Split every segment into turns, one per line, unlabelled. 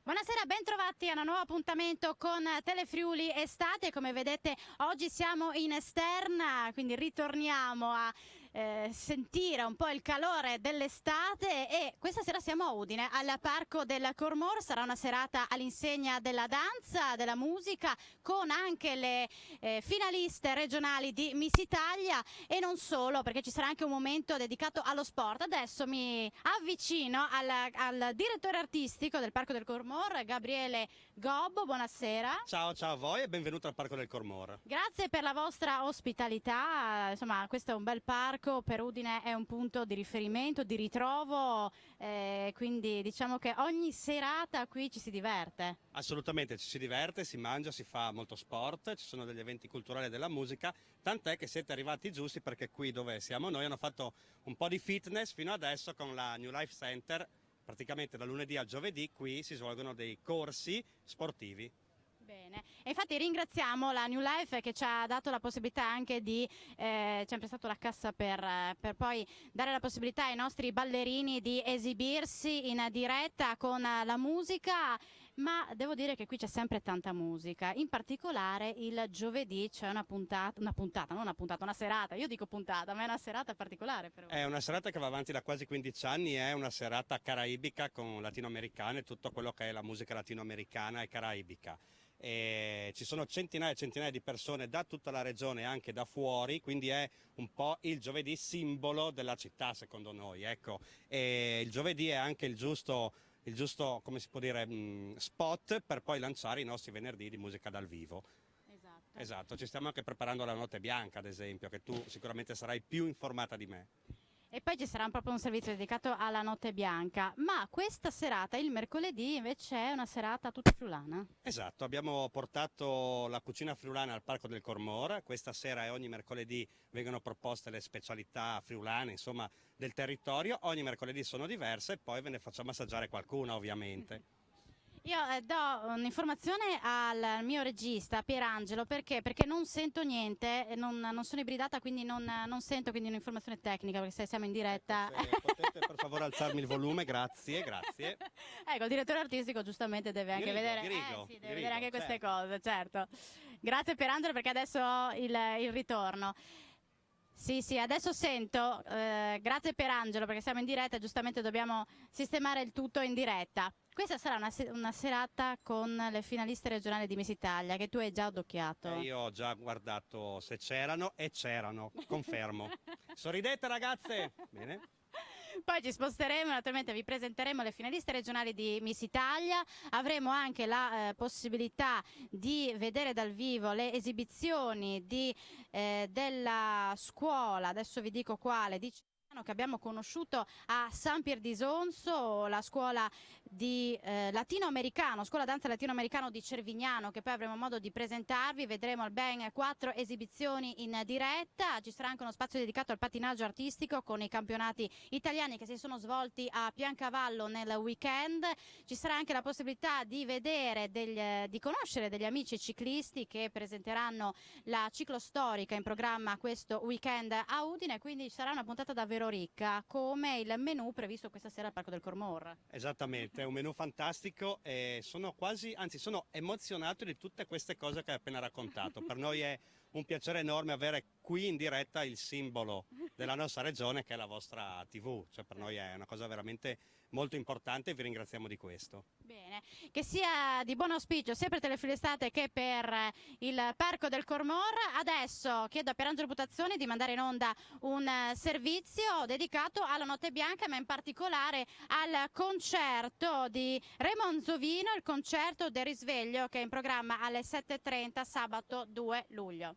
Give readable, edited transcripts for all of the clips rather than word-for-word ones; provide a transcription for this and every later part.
Buonasera, ben trovati a un nuovo appuntamento con Telefriuli Estate. Come vedete oggi siamo in esterna, quindi ritorniamo a sentire un po' il calore dell'estate e questa sera siamo a Udine, al Parco del Cormor. Sarà una serata all'insegna della danza, della musica, con anche le finaliste regionali di Miss Italia e non solo, perché ci sarà anche un momento dedicato allo sport. Adesso mi avvicino al direttore artistico del Parco del Cormor, Gabriele Gobbo. Buonasera.
Ciao a voi e benvenuto al Parco del Cormor.
Grazie per la vostra ospitalità. Insomma, questo è un bel parco, per Udine è un punto di riferimento, di ritrovo, quindi diciamo che ogni serata qui ci si diverte.
Assolutamente, ci si diverte, si mangia, si fa molto sport, ci sono degli eventi culturali e della musica, tant'è che siete arrivati giusti perché qui dove siamo noi hanno fatto un po' di fitness fino adesso con la New Life Center. Praticamente da lunedì al giovedì qui si svolgono dei corsi sportivi.
Bene, e infatti ringraziamo la New Life che ci ha dato la possibilità anche di, ci ha prestato la cassa per poi dare la possibilità ai nostri ballerini di esibirsi in diretta con la musica, ma devo dire che qui c'è sempre tanta musica, in particolare il giovedì c'è una serata, io dico puntata, ma è una serata particolare per voi.
È una serata che va avanti da quasi 15 anni, è una serata caraibica con latinoamericana e tutto quello che è la musica latinoamericana e caraibica. E ci sono centinaia e centinaia di persone da tutta la regione e anche da fuori, quindi è un po' il giovedì simbolo della città secondo noi, ecco. E il giovedì è anche il giusto, come si può dire, spot per poi lanciare i nostri venerdì di musica dal vivo. Esatto, ci stiamo anche preparando la Notte Bianca ad esempio, che tu sicuramente sarai più informata di me.
E poi ci sarà proprio un servizio dedicato alla Notte Bianca, ma questa serata, il mercoledì, invece è una serata tutta friulana.
Esatto, abbiamo portato la cucina friulana al Parco del Cormor, questa sera e ogni mercoledì vengono proposte le specialità friulane, insomma, del territorio, ogni mercoledì sono diverse e poi ve ne facciamo assaggiare qualcuna ovviamente.
Io do un'informazione al mio regista Pierangelo perché non sento niente, non sono ibridata, quindi non sento, quindi un'informazione tecnica perché siamo in diretta.
Ecco, se potete per favore alzarmi il volume, grazie.
Ecco, il direttore artistico giustamente deve anche vedere, deve vedere anche queste cose, certo. Grazie Pierangelo perché adesso ho il ritorno. Sì, adesso sento, grazie Pierangelo perché siamo in diretta e giustamente dobbiamo sistemare il tutto in diretta. Questa sarà una serata con le finaliste regionali di Miss Italia che tu hai già addocchiato.
Io ho già guardato se c'erano e c'erano, confermo. Sorridete ragazze! Bene.
Poi ci sposteremo, naturalmente vi presenteremo le finaliste regionali di Miss Italia, avremo anche la possibilità di vedere dal vivo le esibizioni della scuola, adesso vi dico quale, di Cervignano, che abbiamo conosciuto a San Pier di Sonzo, la scuola di latinoamericano, scuola danza latinoamericano di Cervignano, che poi avremo modo di presentarvi. Vedremo ben 4 esibizioni in diretta, ci sarà anche uno spazio dedicato al pattinaggio artistico con i campionati italiani che si sono svolti a Piancavallo nel weekend. Ci sarà anche la possibilità di vedere, di conoscere degli amici ciclisti che presenteranno la ciclostorica in programma questo weekend a Udine, quindi ci sarà una puntata davvero ricca come il menù previsto questa sera al Parco del Cormor.
Esattamente. È un menù fantastico e sono sono emozionato di tutte queste cose che hai appena raccontato. Per noi è un piacere enorme avere qui in diretta il simbolo della nostra regione che è la vostra TV, cioè per noi è una cosa veramente molto importante e vi ringraziamo di questo.
Bene, che sia di buon auspicio sia per Telefriuli Estate che per il Parco del Cormor. Adesso chiedo a Pierangelo Butazzoni di mandare in onda un servizio dedicato alla Notte Bianca, ma in particolare al concerto di Raymond Zovino, il concerto del risveglio che è in programma alle 7:30 sabato 2 luglio.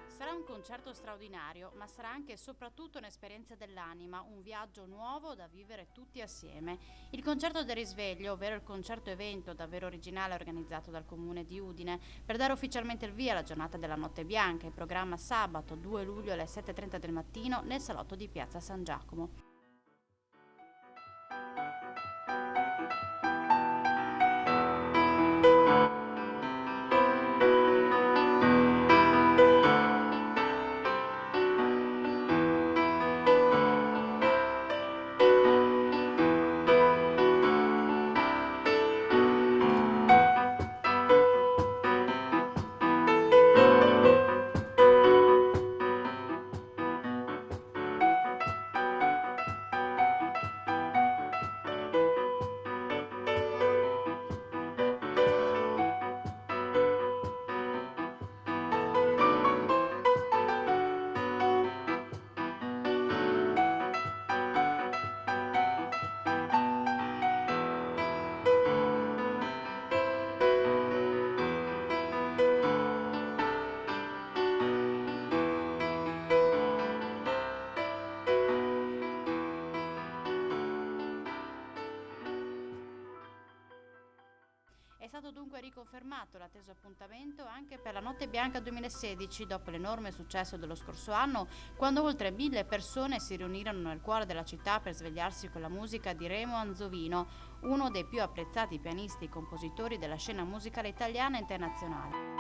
Sarà un concerto straordinario, ma sarà anche e soprattutto un'esperienza dell'anima, un viaggio nuovo da vivere tutti assieme. Il concerto del risveglio, ovvero il concerto evento davvero originale organizzato dal Comune di Udine, per dare ufficialmente il via alla giornata della Notte Bianca, in programma sabato 2 luglio alle 7:30 del mattino nel salotto di Piazza San Giacomo. stato dunque riconfermato l'atteso appuntamento anche per la Notte Bianca 2016, dopo l'enorme successo dello scorso anno, quando oltre 1000 persone si riunirono nel cuore della città per svegliarsi con la musica di Remo Anzovino, uno dei più apprezzati pianisti e compositori della scena musicale italiana e internazionale.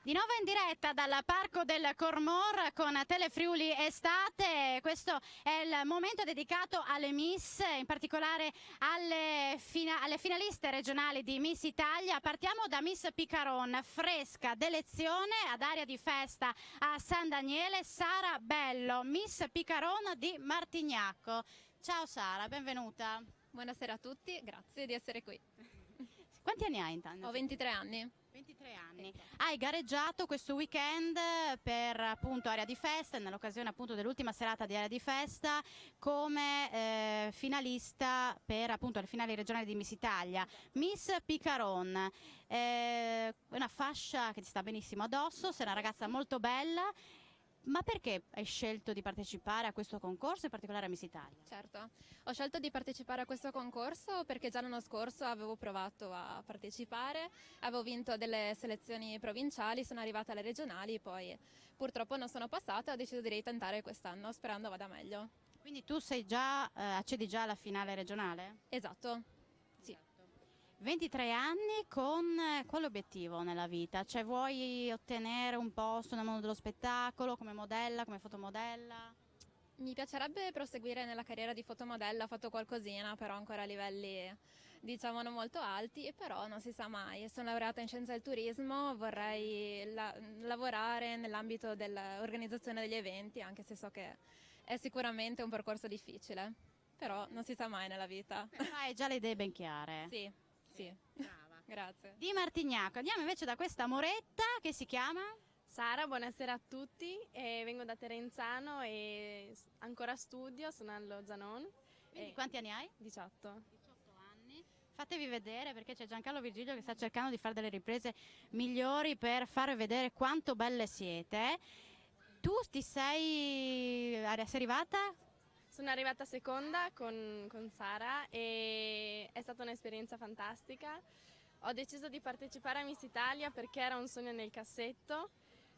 Di nuovo in diretta dal Parco del Cormor con Telefriuli Estate. Questo è il momento dedicato alle Miss, in particolare alle finaliste regionali di Miss Italia. Partiamo da Miss Picaron, fresca d'elezione ad aria di festa a San Daniele, Sara Bello, Miss Picaron di Martignacco. Ciao Sara, benvenuta.
Buonasera a tutti, grazie di essere qui.
Quanti anni hai intanto?
Ho 23 anni.
23 anni. Hai gareggiato questo weekend per appunto Area di Festa, nell'occasione appunto dell'ultima serata di Area di Festa, come finalista per appunto le finali regionali di Miss Italia. Miss Picaron, una fascia che ti sta benissimo addosso, sei una ragazza molto bella. Ma perché hai scelto di partecipare a questo concorso, in particolare a Miss Italia?
Certo, ho scelto di partecipare a questo concorso perché già l'anno scorso avevo provato a partecipare, avevo vinto delle selezioni provinciali, sono arrivata alle regionali, poi purtroppo non sono passata e ho deciso di ritentare quest'anno sperando vada meglio.
Quindi tu sei già, accedi già alla finale regionale?
Esatto. Sì.
23 anni con quale obiettivo nella vita? Cioè vuoi ottenere un posto nel mondo dello spettacolo come modella, come fotomodella?
Mi piacerebbe proseguire nella carriera di fotomodella, ho fatto qualcosina, però ancora a livelli diciamo non molto alti, però non si sa mai. Sono laureata in scienza del turismo, vorrei lavorare nell'ambito dell'organizzazione degli eventi, anche se so che è sicuramente un percorso difficile, però non si sa mai nella vita.
Però hai già le idee ben chiare.
Sì, sì.
Brava.
Grazie.
Di Martignacco, andiamo invece da questa moretta che si chiama?
Sara, buonasera a tutti, vengo da Terenzano e ancora studio, sono allo Zanon.
Quindi quanti anni hai?
18.
18 anni. Fatevi vedere perché c'è Giancarlo Virgilio che sta cercando di fare delle riprese migliori per far vedere quanto belle siete. Tu sei arrivata?
Sono arrivata seconda con Sara e è stata un'esperienza fantastica. Ho deciso di partecipare a Miss Italia perché era un sogno nel cassetto,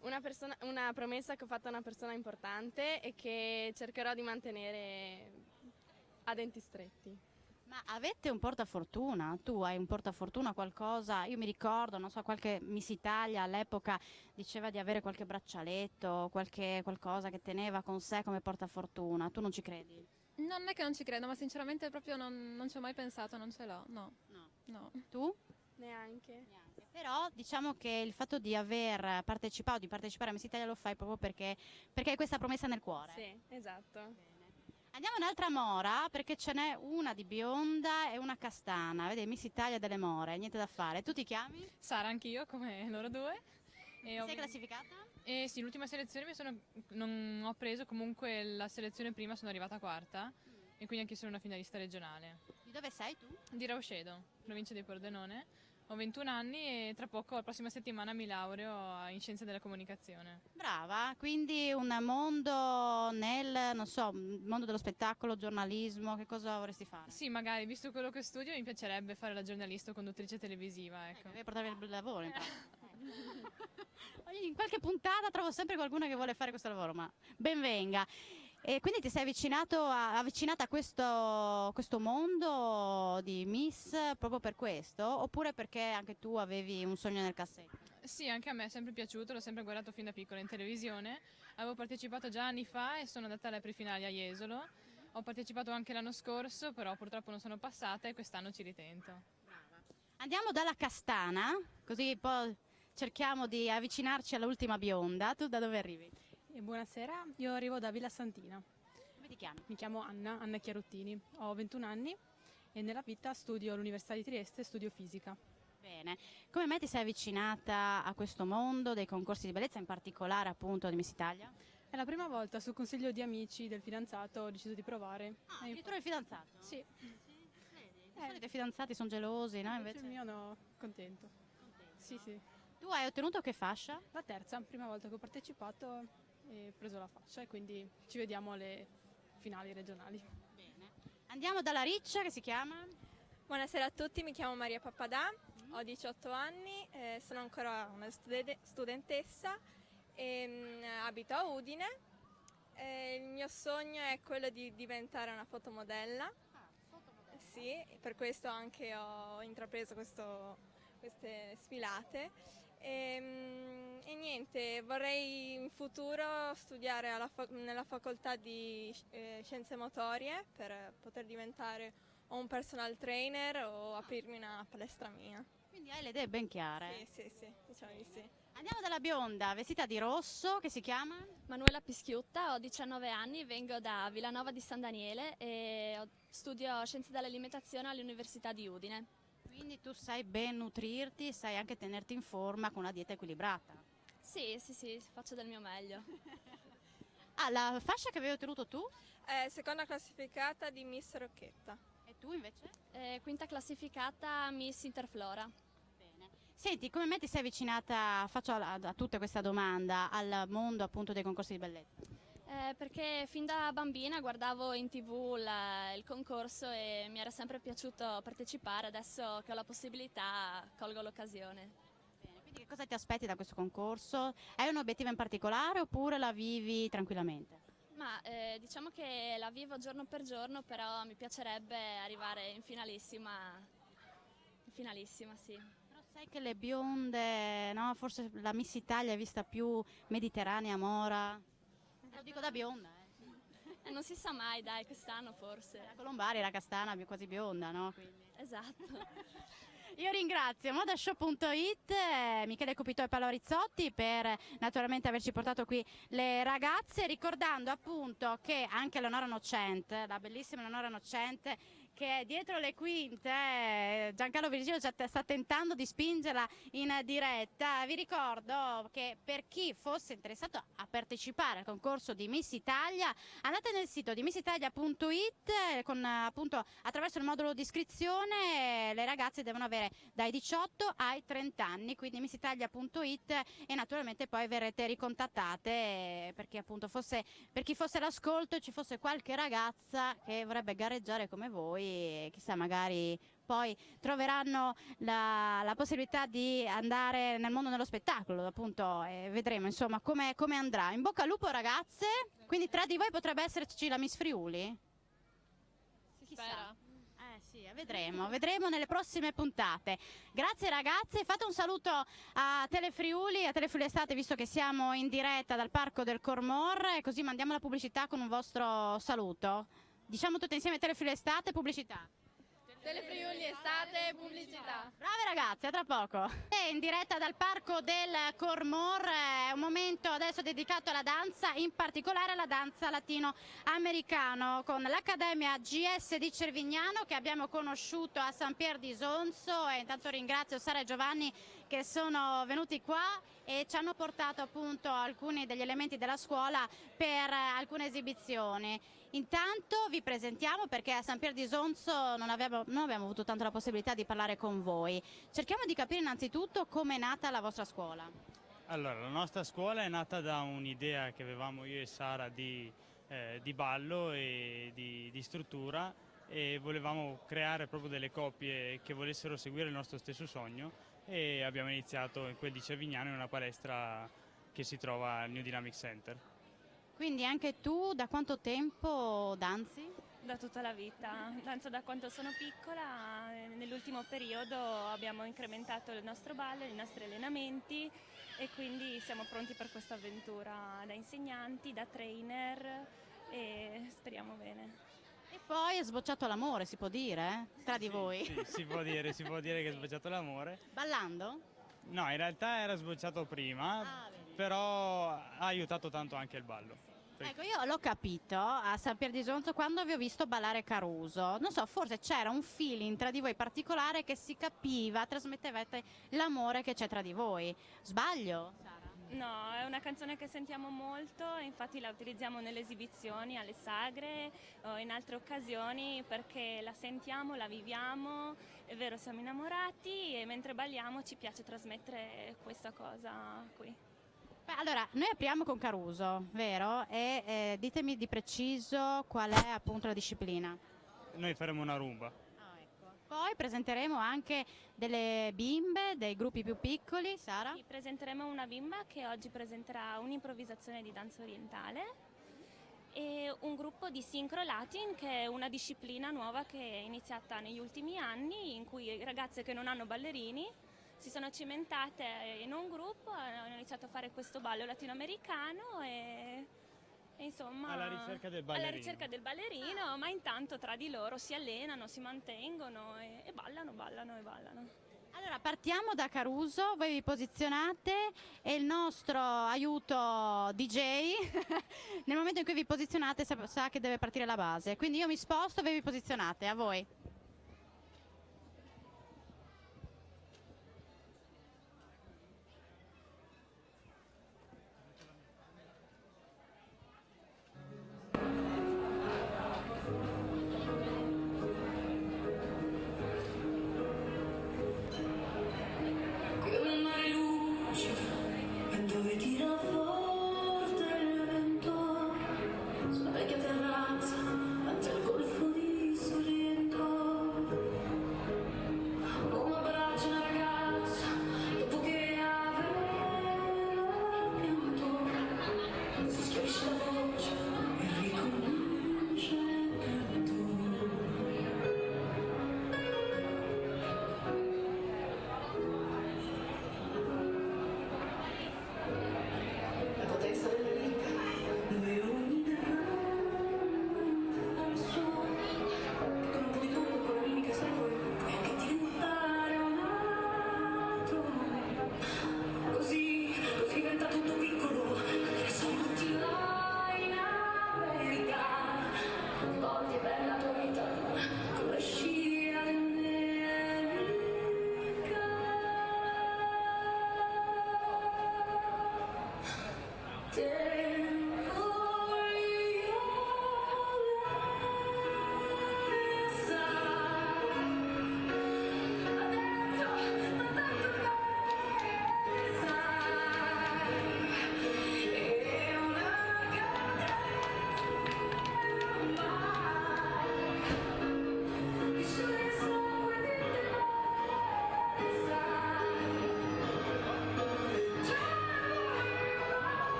una promessa che ho fatto a una persona importante e che cercherò di mantenere a denti stretti.
Ma avete un portafortuna? Tu hai un portafortuna, qualcosa? Io mi ricordo, non so, qualche Miss Italia all'epoca diceva di avere qualche braccialetto, qualcosa che teneva con sé come portafortuna. Tu non ci credi?
Non è che non ci credo, ma sinceramente proprio non ci ho mai pensato, non ce l'ho, no.
No. Tu?
Neanche.
Però diciamo che il fatto di aver partecipato, di partecipare a Miss Italia lo fai proprio perché hai questa promessa nel cuore.
Sì, esatto.
Bene. Andiamo un'altra mora perché ce n'è una di bionda e una castana. Vedi, Miss Italia delle more, niente da fare. Tu ti chiami?
Sara, anch'io, come loro due.
Ti sei classificata?
Sì, l'ultima selezione non ho preso, comunque la selezione prima sono arrivata quarta e quindi anche sono una finalista regionale.
Di dove sei tu?
Di Rauscedo, provincia di Pordenone. Ho 21 anni e tra poco, la prossima settimana, mi laureo in Scienze della Comunicazione.
Brava, quindi un mondo non so, mondo dello spettacolo, giornalismo, che cosa vorresti fare?
Sì, magari, visto quello che studio, mi piacerebbe fare la giornalista o conduttrice televisiva, ecco.
Devi portare il lavoro in pratica. In qualche puntata trovo sempre qualcuno che vuole fare questo lavoro, ma ben venga. E quindi ti sei avvicinata a questo mondo di Miss proprio per questo? Oppure perché anche tu avevi un sogno nel cassetto?
Sì, anche a me è sempre piaciuto, l'ho sempre guardato fin da piccola in televisione. Avevo partecipato già anni fa e sono andata alle prefinali a Jesolo. Ho partecipato anche l'anno scorso, però purtroppo non sono passata e quest'anno ci ritento.
Andiamo dalla castana, così poi cerchiamo di avvicinarci all'ultima bionda. Tu da dove arrivi?
Buonasera, io arrivo da Villa Santina.
Come ti chiami?
Mi chiamo Anna Chiarottini, ho 21 anni e nella vita studio all'Università di Trieste, studio fisica.
Bene, come mai ti sei avvicinata a questo mondo dei concorsi di bellezza, in particolare appunto di Miss Italia?
È la prima volta, su consiglio di amici del fidanzato, ho deciso di provare.
Addirittura il fidanzato?
Sì.
Di solito i fidanzati sono gelosi, no?
Invece il mio no, contento. Sì, sì.
Tu hai ottenuto che fascia?
La terza, prima volta che ho partecipato e ho preso la fascia e quindi ci vediamo alle finali regionali.
Bene. Andiamo dalla riccia che si chiama?
Buonasera a tutti, mi chiamo Maria Pappadà, ho 18 anni, sono ancora una studentessa e abito a Udine. Il mio sogno è quello di diventare una fotomodella. Sì, per questo anche ho intrapreso queste sfilate. E niente, vorrei in futuro studiare nella facoltà di scienze motorie per poter diventare o un personal trainer o aprirmi una palestra mia.
Quindi hai le idee ben chiare.
Sì, diciamo di sì.
Andiamo dalla bionda, vestita di rosso, che si chiama?
Manuela Pischiutta, ho 19 anni, vengo da Villanova di San Daniele e studio Scienze dell'Alimentazione all'Università di Udine.
Quindi tu sai ben nutrirti, sai anche tenerti in forma con una dieta equilibrata.
Sì, faccio del mio meglio.
La fascia che avevi ottenuto tu?
Seconda classificata di Miss Rocchetta.
E tu invece?
Quinta classificata Miss Interflora.
Bene. Senti, come mai ti sei avvicinata, faccio a tutta questa domanda, al mondo appunto dei concorsi di bellezza?
Perché fin da bambina guardavo in TV il concorso e mi era sempre piaciuto partecipare, adesso che ho la possibilità colgo l'occasione.
Bene, quindi che cosa ti aspetti da questo concorso? Hai un obiettivo in particolare oppure la vivi tranquillamente?
Ma diciamo che la vivo giorno per giorno, però mi piacerebbe arrivare in finalissima, sì.
Però sai che le bionde, no? Forse la Miss Italia è vista più mediterranea, mora. Lo dico da bionda.
Non si sa mai, dai, quest'anno forse.
La Colombari, la castana, quasi bionda, no? Quindi.
Esatto.
Io ringrazio modashow.it, Michele Copitò e Paolo Rizzotti per naturalmente averci portato qui le ragazze, ricordando appunto che anche Leonora Nocente, la bellissima Leonora Nocente, che è dietro le quinte, Giancarlo Virgilio sta tentando di spingerla in diretta. Vi ricordo che per chi fosse interessato a partecipare al concorso di Miss Italia, andate nel sito di missitalia.it con appunto attraverso il modulo di iscrizione. Le ragazze devono avere dai 18 ai 30 anni, quindi missitalia.it, e naturalmente poi verrete ricontattate perché appunto per chi fosse l'ascolto ci fosse qualche ragazza che vorrebbe gareggiare come voi. E chissà, magari poi troveranno la possibilità di andare nel mondo dello spettacolo, appunto, e vedremo insomma come andrà. In bocca al lupo ragazze, quindi tra di voi potrebbe esserci la Miss Friuli?
Si spera.
Sì, vedremo nelle prossime puntate. Grazie ragazze, fate un saluto a Telefriuli Estate, visto che siamo in diretta dal Parco del Cormor, e così mandiamo la pubblicità con un vostro saluto. Diciamo tutte insieme Telefriuli Estate, pubblicità.
Telefriuli estate, pubblicità.
Brave ragazzi, a tra poco. E in diretta dal Parco del Cormor, è un momento adesso dedicato alla danza, in particolare alla danza latinoamericano, con l'Accademia GS di Cervignano che abbiamo conosciuto a San Pier di Isonzo, e intanto ringrazio Sara e Giovanni che sono venuti qua e ci hanno portato appunto alcuni degli elementi della scuola per alcune esibizioni. Intanto vi presentiamo, perché a San Pier di Isonzo non abbiamo avuto tanto la possibilità di parlare con voi. Cerchiamo di capire innanzitutto come è nata la vostra scuola.
Allora, la nostra scuola è nata da un'idea che avevamo io e Sara di ballo e di struttura, e volevamo creare proprio delle coppie che volessero seguire il nostro stesso sogno, e abbiamo iniziato in quel di Cervignano in una palestra che si trova al New Dynamic Center.
Quindi anche tu da quanto tempo danzi?
Da tutta la vita, danzo da quando sono piccola. Nell'ultimo periodo abbiamo incrementato il nostro ballo, i nostri allenamenti, e quindi siamo pronti per questa avventura da insegnanti, da trainer, e speriamo bene.
E poi è sbocciato l'amore, si può dire, tra di voi?
Sì, si può dire che è sbocciato l'amore.
Ballando?
No, in realtà era sbocciato prima,
vedi.
però ha aiutato tanto anche il ballo.
Ecco, io l'ho capito a San Pier di Isonzo quando vi ho visto ballare Caruso. Non so, forse c'era un feeling tra di voi particolare che si capiva, trasmettevate l'amore che c'è tra di voi. Sbaglio, Sara?
No, è una canzone che sentiamo molto, infatti la utilizziamo nelle esibizioni, alle sagre o in altre occasioni, perché la sentiamo, la viviamo, è vero, siamo innamorati, e mentre balliamo ci piace trasmettere questa cosa qui.
Beh, allora, noi apriamo con Caruso, vero? E ditemi di preciso qual è appunto la disciplina.
Noi faremo una rumba.
Ecco. Poi presenteremo anche delle bimbe, dei gruppi più piccoli, Sara?
Sì, presenteremo una bimba che oggi presenterà un'improvvisazione di danza orientale, e un gruppo di Synchro Latin, che è una disciplina nuova che è iniziata negli ultimi anni, in cui ragazze che non hanno ballerini si sono cimentate in un gruppo, hanno iniziato a fare questo ballo latinoamericano e insomma
alla ricerca del ballerino.
Ma intanto tra di loro si allenano, si mantengono e ballano.
Allora partiamo da Caruso, voi vi posizionate e il nostro aiuto DJ nel momento in cui vi posizionate sa che deve partire la base, quindi io mi sposto e voi vi posizionate, a voi.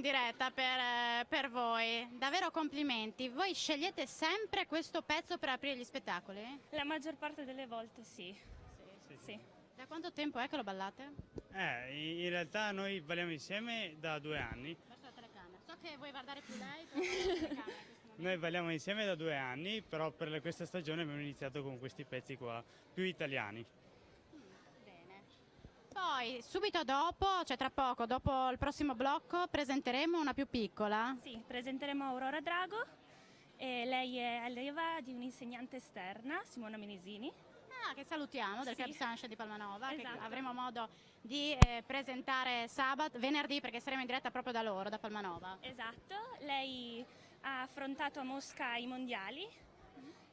diretta per voi, davvero complimenti. Voi scegliete sempre questo pezzo per aprire gli spettacoli?
La maggior parte delle volte sì. Sì.
Da quanto tempo è che lo ballate?
In realtà noi balliamo insieme da 2 anni.
Verso la telecamera. So che vuoi guardare più lei, però verso la telecamera in questo momento.
Noi balliamo insieme da 2 anni, però per questa stagione abbiamo iniziato con questi pezzi qua, più italiani.
Bene. Poi subito dopo, cioè tra poco, dopo il prossimo blocco, presenteremo una più piccola.
Sì, presenteremo Aurora Drago. E lei è allieva di un'insegnante esterna, Simona Menesini.
Che salutiamo, del
Sì.
Club Sunshine di Palmanova,
Esatto.
che avremo modo di presentare venerdì, perché saremo in diretta proprio da loro, da Palmanova.
Esatto, lei ha affrontato a Mosca i mondiali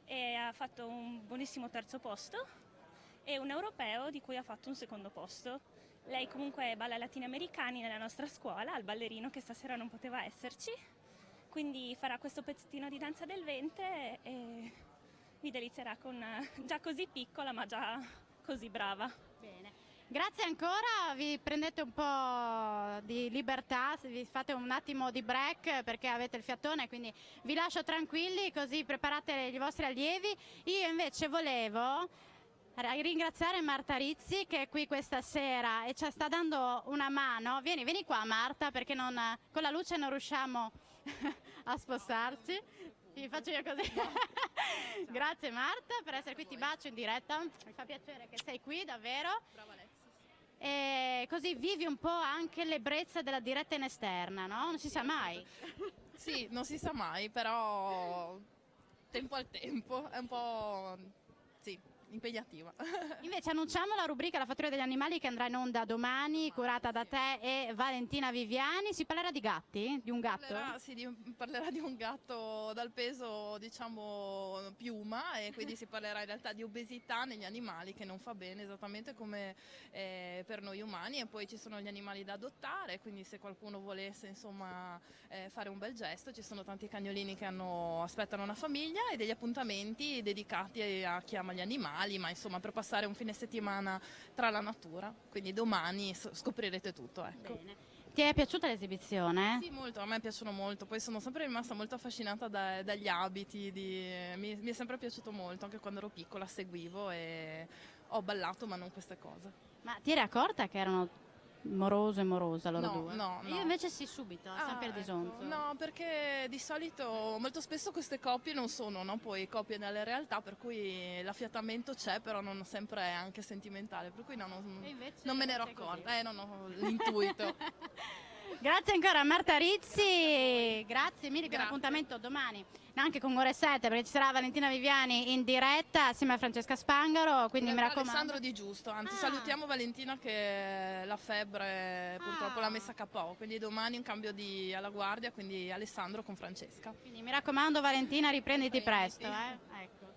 e ha fatto un buonissimo terzo posto e un europeo di cui ha fatto un secondo posto. Lei comunque balla latinoamericani nella nostra scuola, al ballerino che stasera non poteva esserci, quindi farà questo pezzettino di danza del ventre e vi delizierà con già così piccola ma già così brava.
Bene. Grazie ancora, vi prendete un po' di libertà, vi fate un attimo di break perché avete il fiatone, quindi vi lascio tranquilli, così preparate i vostri allievi. Io invece volevo ringraziare Marta Rizzi, che è qui questa sera e ci sta dando una mano. Vieni qua Marta, perché con la luce non riusciamo a spostarci. Ti faccio io così. Grazie Marta per essere qui, ti bacio in diretta, mi fa piacere che sei qui davvero.
Brava Alexis.
E così vivi un po' anche l'ebbrezza della diretta in esterna, no? Non si sa mai.
Sì, non si sa mai, però tempo al tempo, è un po' impegnativa.
Invece annunciamo la rubrica La fattoria degli animali, che andrà in onda domani, curata da te e Valentina Viviani. Si parlerà di gatti? Di un gatto?
Parlerà di un gatto dal peso, diciamo, piuma, e quindi si parlerà in realtà di obesità negli animali, che non fa bene, esattamente come per noi umani. E poi ci sono gli animali da adottare, quindi se qualcuno volesse insomma fare un bel gesto, ci sono tanti cagnolini che aspettano una famiglia, e degli appuntamenti dedicati a chi ama gli animali, ma insomma per passare un fine settimana tra la natura. Quindi domani scoprirete tutto, ecco.
Bene. Ti è piaciuta l'esibizione?
Sì, molto, a me piacciono molto, poi sono sempre rimasta molto affascinata dagli abiti, mi è sempre piaciuto molto, anche quando ero piccola seguivo e ho ballato, ma non queste cose.
Ma ti eri accorta che erano moroso e morosa loro due?
No.
Io invece sì, subito, sempre il disonzo.
Ecco. No, perché di solito, molto spesso queste coppie non sono, no, poi coppie nelle realtà, per cui l'affiatamento c'è, però non sempre è anche sentimentale, per cui non me ne ero accorta, non ho l'intuito.
Grazie ancora a Marta Rizzi, grazie mille per l'appuntamento domani, anche con ore 7, perché ci sarà Valentina Viviani in diretta assieme a Francesca Spangaro, quindi mi raccomando.
Alessandro Di Giusto, anzi salutiamo Valentina, che la febbre purtroppo l'ha messa KO, quindi domani un cambio alla guardia, quindi Alessandro con Francesca.
Quindi mi raccomando Valentina, riprenditi presto. Ecco.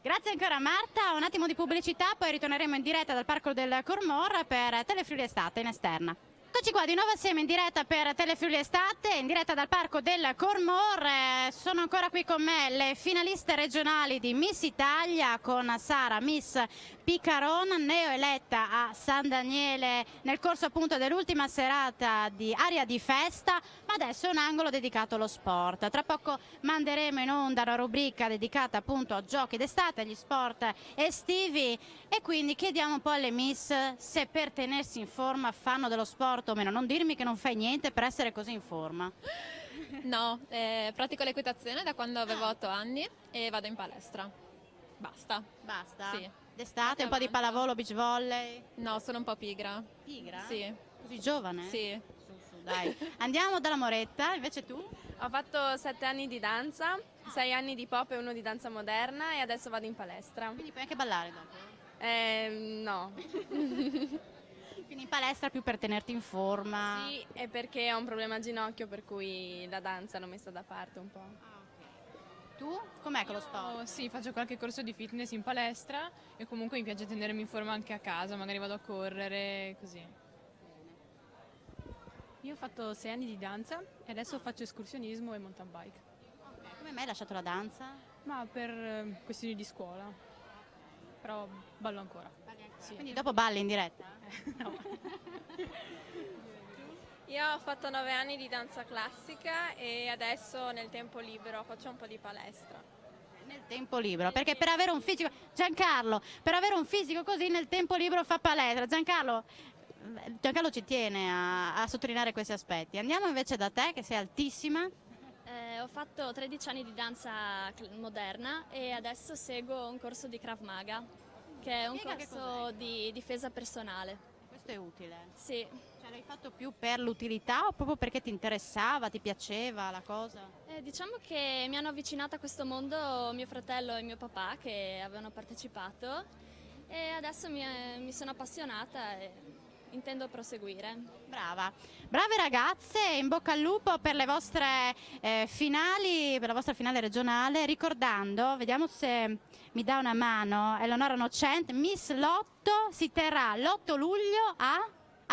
Grazie ancora Marta, un attimo di pubblicità, poi ritorneremo in diretta dal Parco del Cormor per Telefriuli Estate in esterna. Eccoci qua di nuovo assieme in diretta per Telefriuli Estate, in diretta dal Parco del Cormor. Sono ancora qui con me le finaliste regionali di Miss Italia, con Sara, Miss Picaron, neoeletta a San Daniele nel corso appunto dell'ultima serata di Aria di Festa, ma adesso è un angolo dedicato allo sport. Tra poco manderemo in onda una rubrica dedicata appunto a giochi d'estate, agli sport estivi, e quindi chiediamo un po' alle Miss se per tenersi in forma fanno dello sport o meno. Non dirmi che non fai niente per essere così in forma.
No, pratico l'equitazione da quando avevo 8 anni e vado in palestra. Basta.
Basta?
Sì.
D'estate un po' di pallavolo, beach volley?
No, sono un po' pigra.
Pigra?
Sì.
Così giovane?
Sì.
Su, dai. Andiamo dalla Moretta, invece tu?
Ho fatto 7 anni di danza, 6 anni di pop e 1 di danza moderna, e adesso vado in palestra.
Quindi puoi anche ballare dopo?
No.
Quindi in palestra più per tenerti in forma?
Sì, è perché ho un problema al ginocchio, per cui la danza l'ho messa da parte un po'.
Tu? Com'è con lo sport?
Sì, faccio qualche corso di fitness in palestra e comunque mi piace tenermi in forma anche a casa, magari vado a correre, così.
Io ho fatto 6 anni di danza e adesso faccio escursionismo e mountain bike.
Come mai hai lasciato la danza?
Ma per questioni di scuola, però ballo ancora. Sì.
Quindi dopo balli in diretta?
No.
Io ho fatto 9 anni di danza classica e adesso nel tempo libero faccio un po' di palestra.
Nel tempo libero, perché per avere un fisico, Giancarlo, per avere un fisico così nel tempo libero fa palestra. Giancarlo ci tiene a sottolineare questi aspetti. Andiamo invece da te, che sei altissima.
Ho fatto 13 anni di danza moderna e adesso seguo un corso di Krav Maga, che è un corso di difesa personale.
Questo è utile.
Sì.
Cioè, l'hai fatto più per l'utilità o proprio perché ti interessava, ti piaceva la cosa?
Diciamo che mi hanno avvicinata a questo mondo mio fratello e mio papà, che avevano partecipato, e adesso mi sono appassionata e intendo proseguire.
Brava, brave ragazze, in bocca al lupo per le vostre finali, per la vostra finale regionale, ricordando, vediamo se mi dà una mano, Eleonora Nocente, Miss Lotto si terrà l'8 luglio a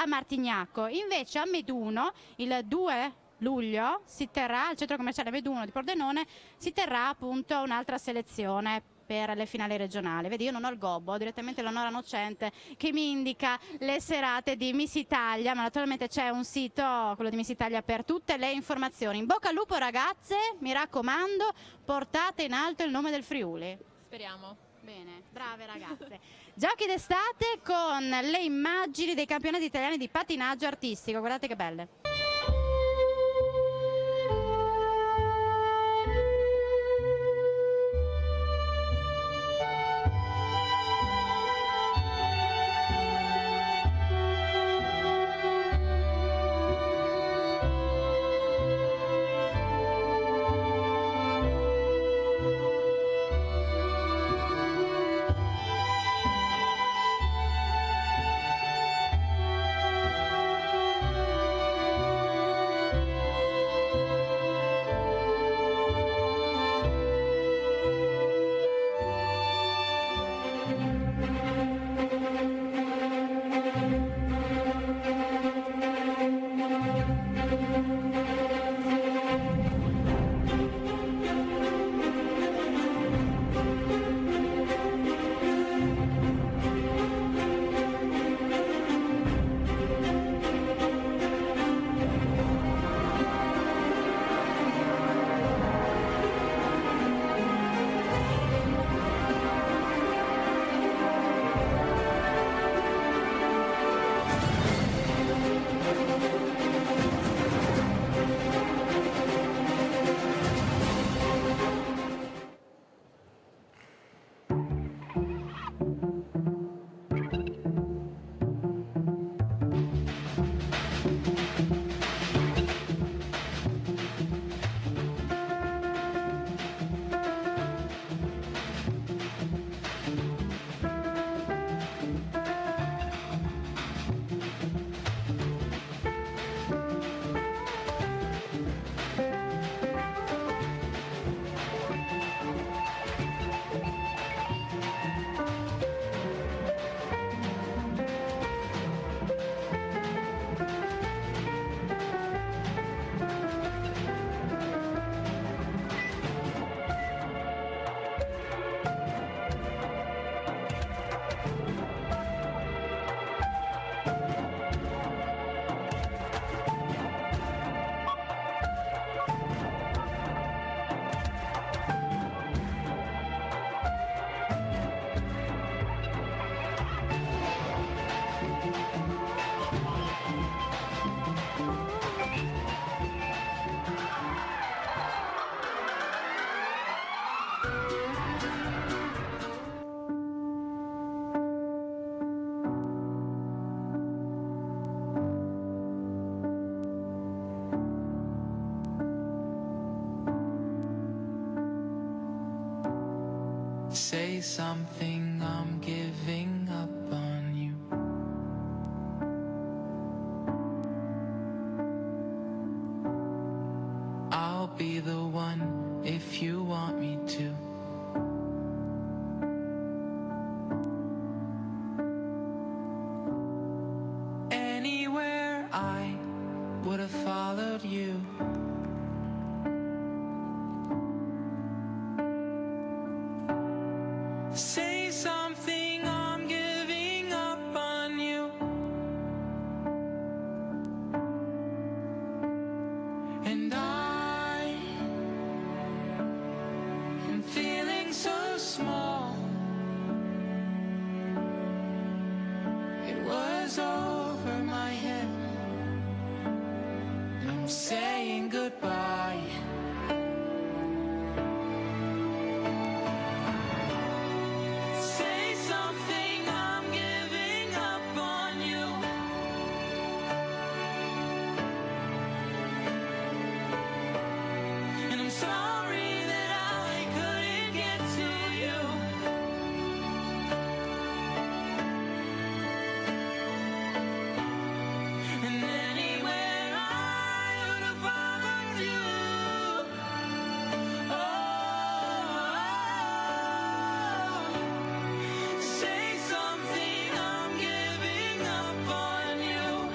Martignaco, invece a Meduno il 2 luglio si terrà, al centro commerciale Meduno di Pordenone, si terrà appunto un'altra selezione per le finali regionali. Vedi, io non ho il gobbo, ho direttamente Leonora Nocente che mi indica le serate di Miss Italia, ma naturalmente c'è un sito, quello di Miss Italia, per tutte le informazioni. In bocca al lupo ragazze, mi raccomando, portate in alto il nome del Friuli.
Speriamo.
Bene, brave ragazze. Giochi d'estate con le immagini dei campionati italiani di patinaggio artistico, guardate che belle.
Say something, I'm giving up on you. I'll be the one if you want me to. Anywhere I would have followed you. Say something, I'm giving up on you. feeling so small. It was over my head. I'm saying goodbye. Say something, I'm giving up on you. And I'm sorry that I couldn't get to you. And anywhere I would have followed you. Oh, say something, I'm giving up on you.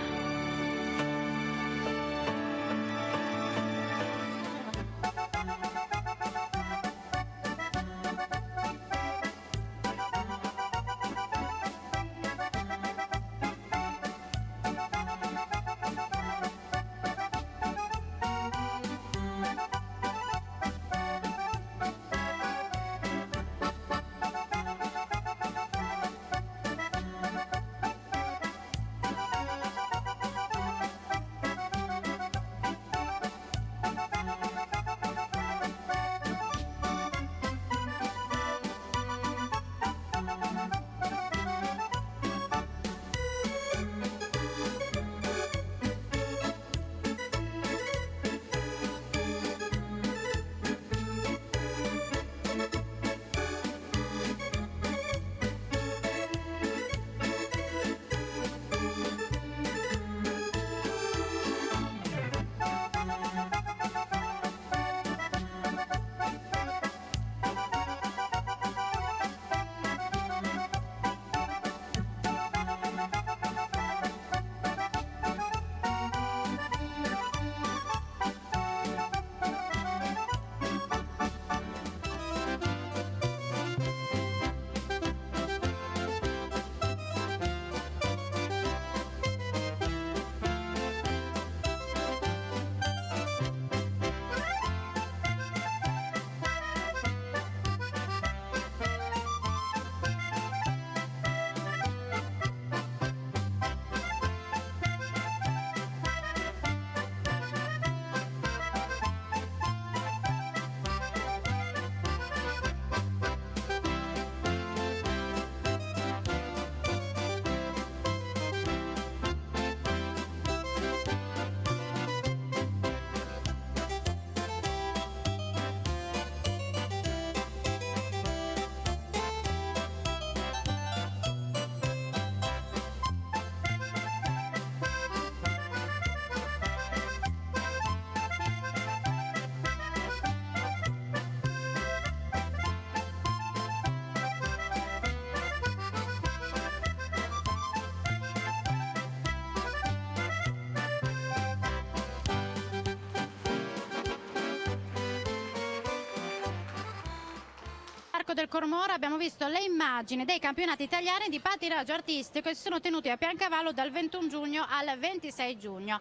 Parco del Cormora abbiamo visto le immagini dei campionati italiani di pattinaggio artistico che si sono tenuti a Piancavallo dal 21 giugno al 26 giugno.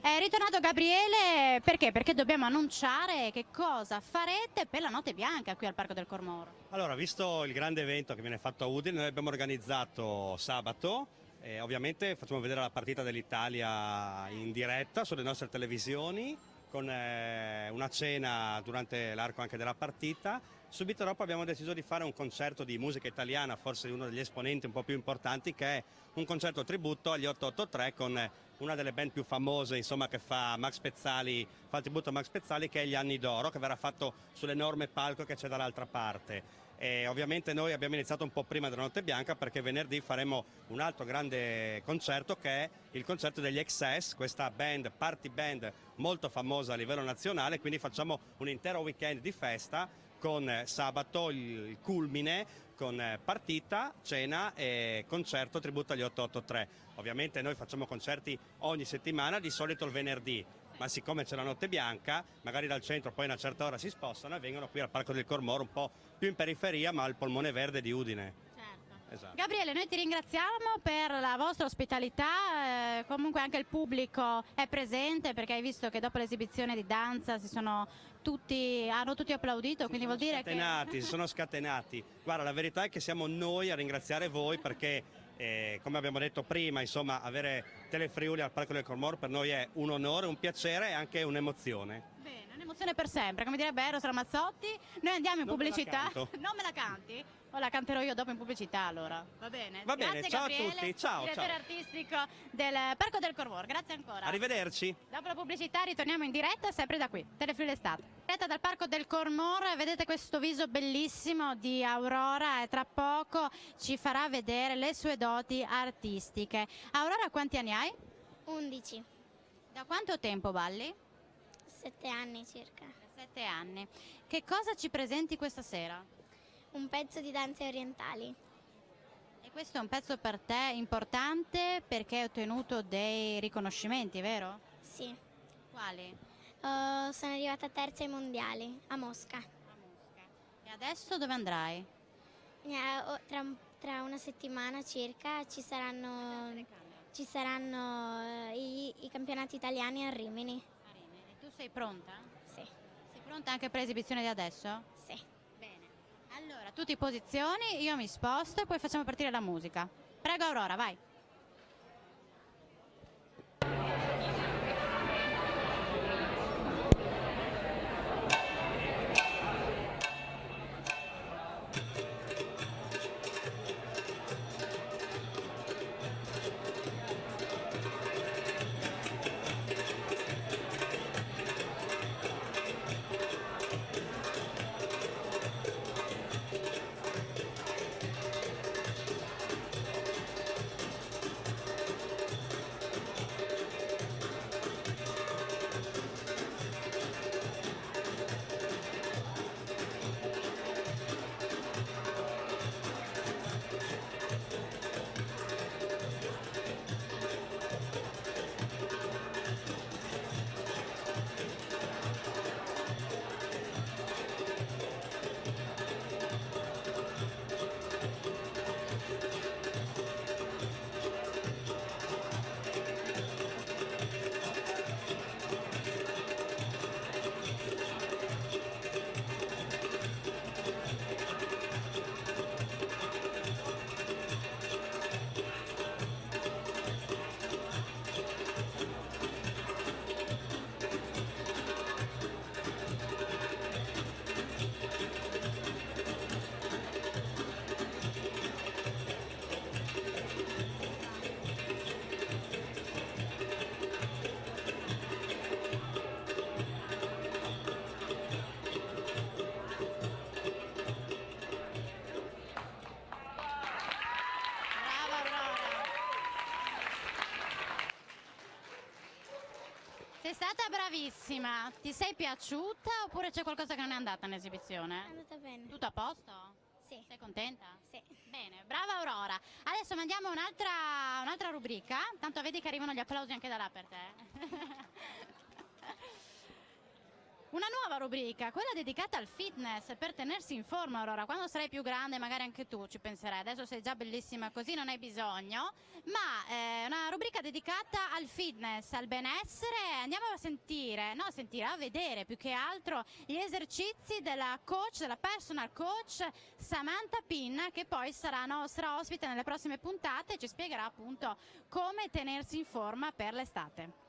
È ritornato Gabriele perché? Perché dobbiamo annunciare che cosa farete per la Notte Bianca qui al Parco del Cormora.
Allora, visto il grande evento che viene fatto a Udine, noi abbiamo organizzato sabato. Ovviamente facciamo vedere la partita dell'Italia in diretta sulle nostre televisioni con una cena durante l'arco anche della partita. Subito dopo abbiamo deciso di fare un concerto di musica italiana, forse uno degli esponenti un po' più importanti, che è un concerto tributo agli 883 con una delle band più famose, insomma, che fa Max Pezzali, fa il tributo a Max Pezzali, che è Gli Anni d'Oro, che verrà fatto sull'enorme palco che c'è dall'altra parte. E ovviamente noi abbiamo iniziato un po' prima della Notte Bianca perché venerdì faremo un altro grande concerto che è il concerto degli Excess, questa band, party band molto famosa a livello nazionale, quindi facciamo un intero weekend di festa con sabato il culmine con partita, cena e concerto tributo agli 883. Ovviamente noi facciamo concerti ogni settimana, di solito il venerdì, ma siccome c'è la Notte Bianca, magari dal centro poi a una certa ora si spostano e vengono qui al Parco del Cormora, un po' più in periferia ma al polmone verde di Udine.
Certo.
Esatto.
Gabriele, noi ti ringraziamo per la vostra ospitalità, comunque anche il pubblico è presente perché hai visto che dopo l'esibizione di danza hanno tutti applaudito, quindi vuol dire
Si sono scatenati. Guarda, la verità è che siamo noi a ringraziare voi perché, come abbiamo detto prima, insomma, avere Telefriuli al Parco del Cormor per noi è un onore, un piacere e anche un'emozione.
Bene, un'emozione per sempre, come direbbe Eros Ramazzotti. Noi andiamo in
Non me la
pubblicità.
canto.
Non me la canti? O la canterò io dopo in pubblicità allora. Va bene?
Va bene,
Grazie,
ciao a
Gabriele,
tutti, ciao,
direttore
ciao.
artistico del Parco del Cormor. Grazie ancora.
Arrivederci.
Dopo la pubblicità ritorniamo in diretta sempre da qui, Telefriuli Estate. Diretta dal Parco del Cormor, vedete questo viso bellissimo di Aurora e tra poco ci farà vedere le sue doti artistiche. Aurora, quanti anni hai?
11,
Da quanto tempo balli?
7 anni circa.
7 anni. Che cosa ci presenti questa sera?
Un pezzo di danze orientali.
E questo è un pezzo per te importante perché hai ottenuto dei riconoscimenti, vero?
Sì.
Quali?
Sono arrivata terza ai mondiali a Mosca.
E adesso dove andrai?
Tra una settimana circa ci saranno i campionati italiani a Rimini.
E tu sei pronta?
Sì.
Sei pronta anche per l'esibizione di adesso?
Sì.
Bene. Allora, tu ti posizioni, io mi sposto e poi facciamo partire la musica. Prego Aurora, vai. Sei stata bravissima. Ti sei piaciuta oppure c'è qualcosa che non è andata in esibizione?
È andata bene.
Tutto a posto?
Sì.
Sei contenta?
Sì.
Bene, brava Aurora. Adesso mandiamo un'altra rubrica. Tanto vedi che arrivano gli applausi anche da là per te. Una nuova rubrica, quella dedicata al fitness, per tenersi in forma, Aurora. Quando sarai più grande magari anche tu ci penserai. Adesso sei già bellissima così, non hai bisogno. Ma è una rubrica dedicata al fitness, al benessere. Andiamo a vedere più che altro gli esercizi della coach, della personal coach Samantha Pinna, che poi sarà nostra ospite nelle prossime puntate e ci spiegherà appunto come tenersi in forma per l'estate.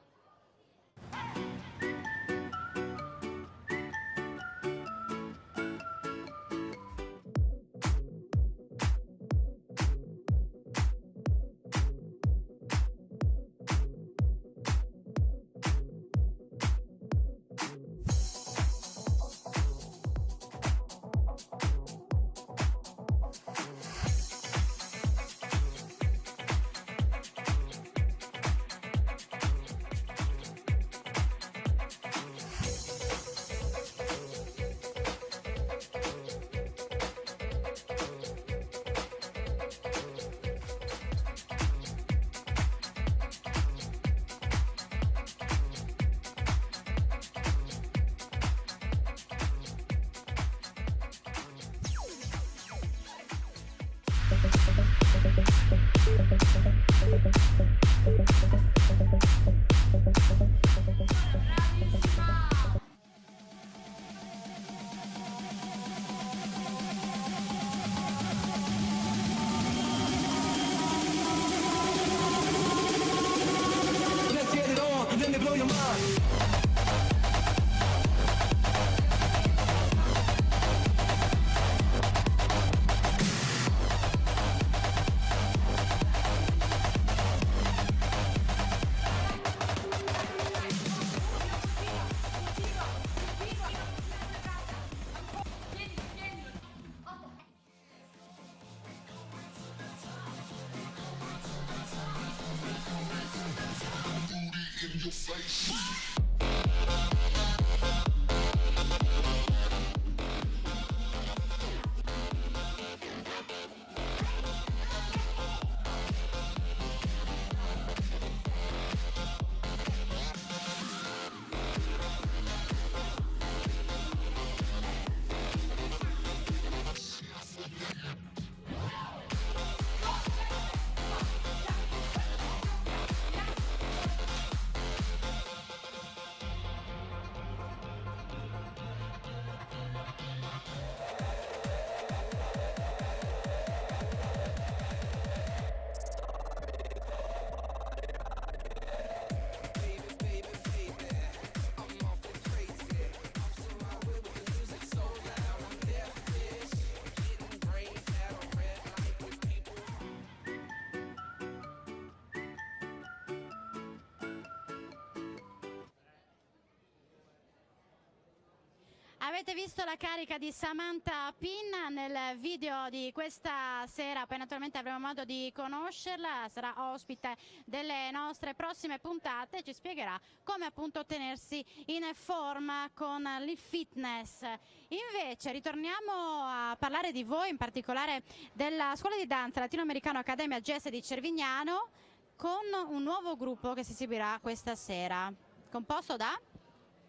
Avete visto la carica di Samantha Pin nel video di questa sera, poi naturalmente avremo modo di conoscerla, sarà ospite delle nostre prossime puntate, ci spiegherà come appunto tenersi in forma con il fitness. Invece ritorniamo a parlare di voi, in particolare della Scuola di Danza Latinoamericano Accademia Jazz di Cervignano, con un nuovo gruppo che si esibirà questa sera, composto da?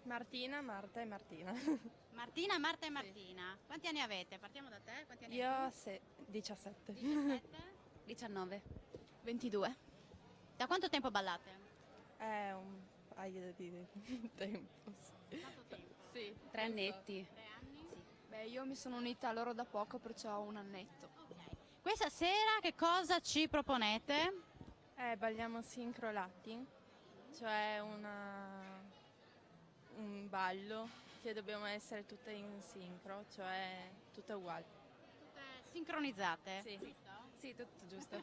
Martina, Marta e Martina.
Martina, Marta e Martina. Sì. Quanti anni avete? Partiamo da te. Quanti anni
Io
avete?
17.
17?
19.
22.
Da quanto tempo ballate?
Un paio di tempo.
Quanto tempo?
Sì.
3 annetti.
3 anni?
Sì. Beh, io mi sono unita a loro da poco, perciò ho un annetto.
Ok. Questa sera che cosa ci proponete?
Balliamo sincro latin, cioè un ballo che dobbiamo essere tutte in sincro, cioè tutte uguali.
Tutte sincronizzate?
Sì.
Giusto?
Sì, tutto giusto.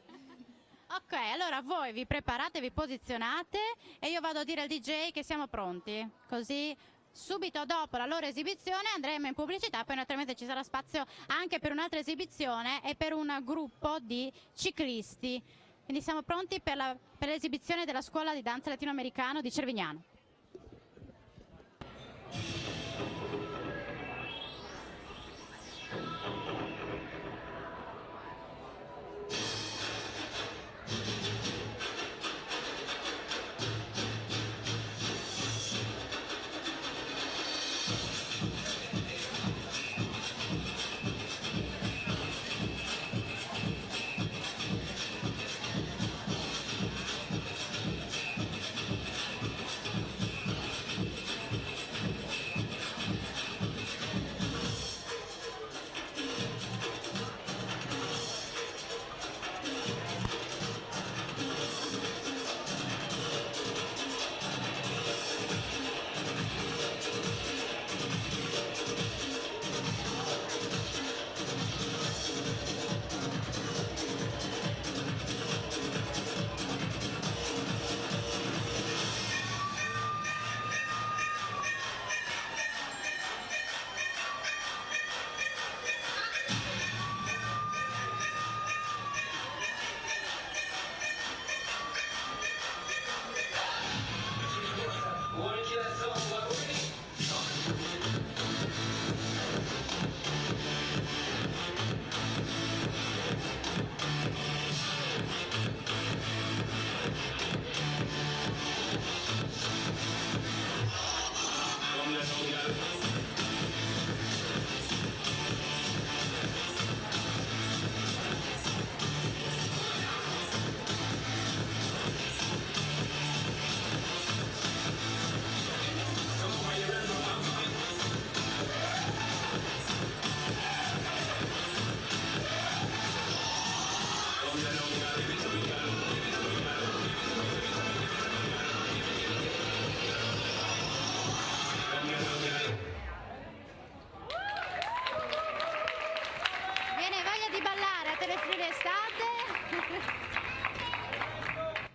Ok, allora voi vi preparate, vi posizionate e io vado a dire al DJ che siamo pronti, così subito dopo la loro esibizione andremo in pubblicità, poi naturalmente ci sarà spazio anche per un'altra esibizione e per un gruppo di ciclisti. Quindi siamo pronti per l'esibizione della Scuola di Danza Latinoamericano di Cervignano.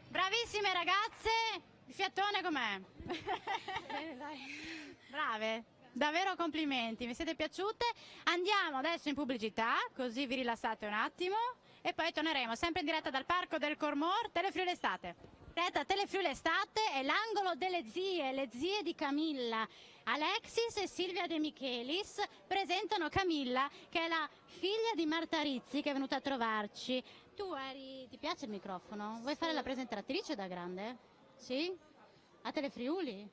Bravissime ragazze, il fiatone com'è?
Bene, dai.
Brave, davvero complimenti, mi siete piaciute. Andiamo adesso in pubblicità, così vi rilassate un attimo e poi torneremo sempre in diretta dal Parco del Cormor, Telefriuli Estate. Diretta Telefriuli Estate è l'angolo delle zie, le zie di Camilla. Alexis e Silvia De Michelis presentano Camilla, che è la figlia di Marta Rizzi, che è venuta a trovarci. Ti piace il microfono? Vuoi fare la presentatrice da grande? Sì? A Telefriuli?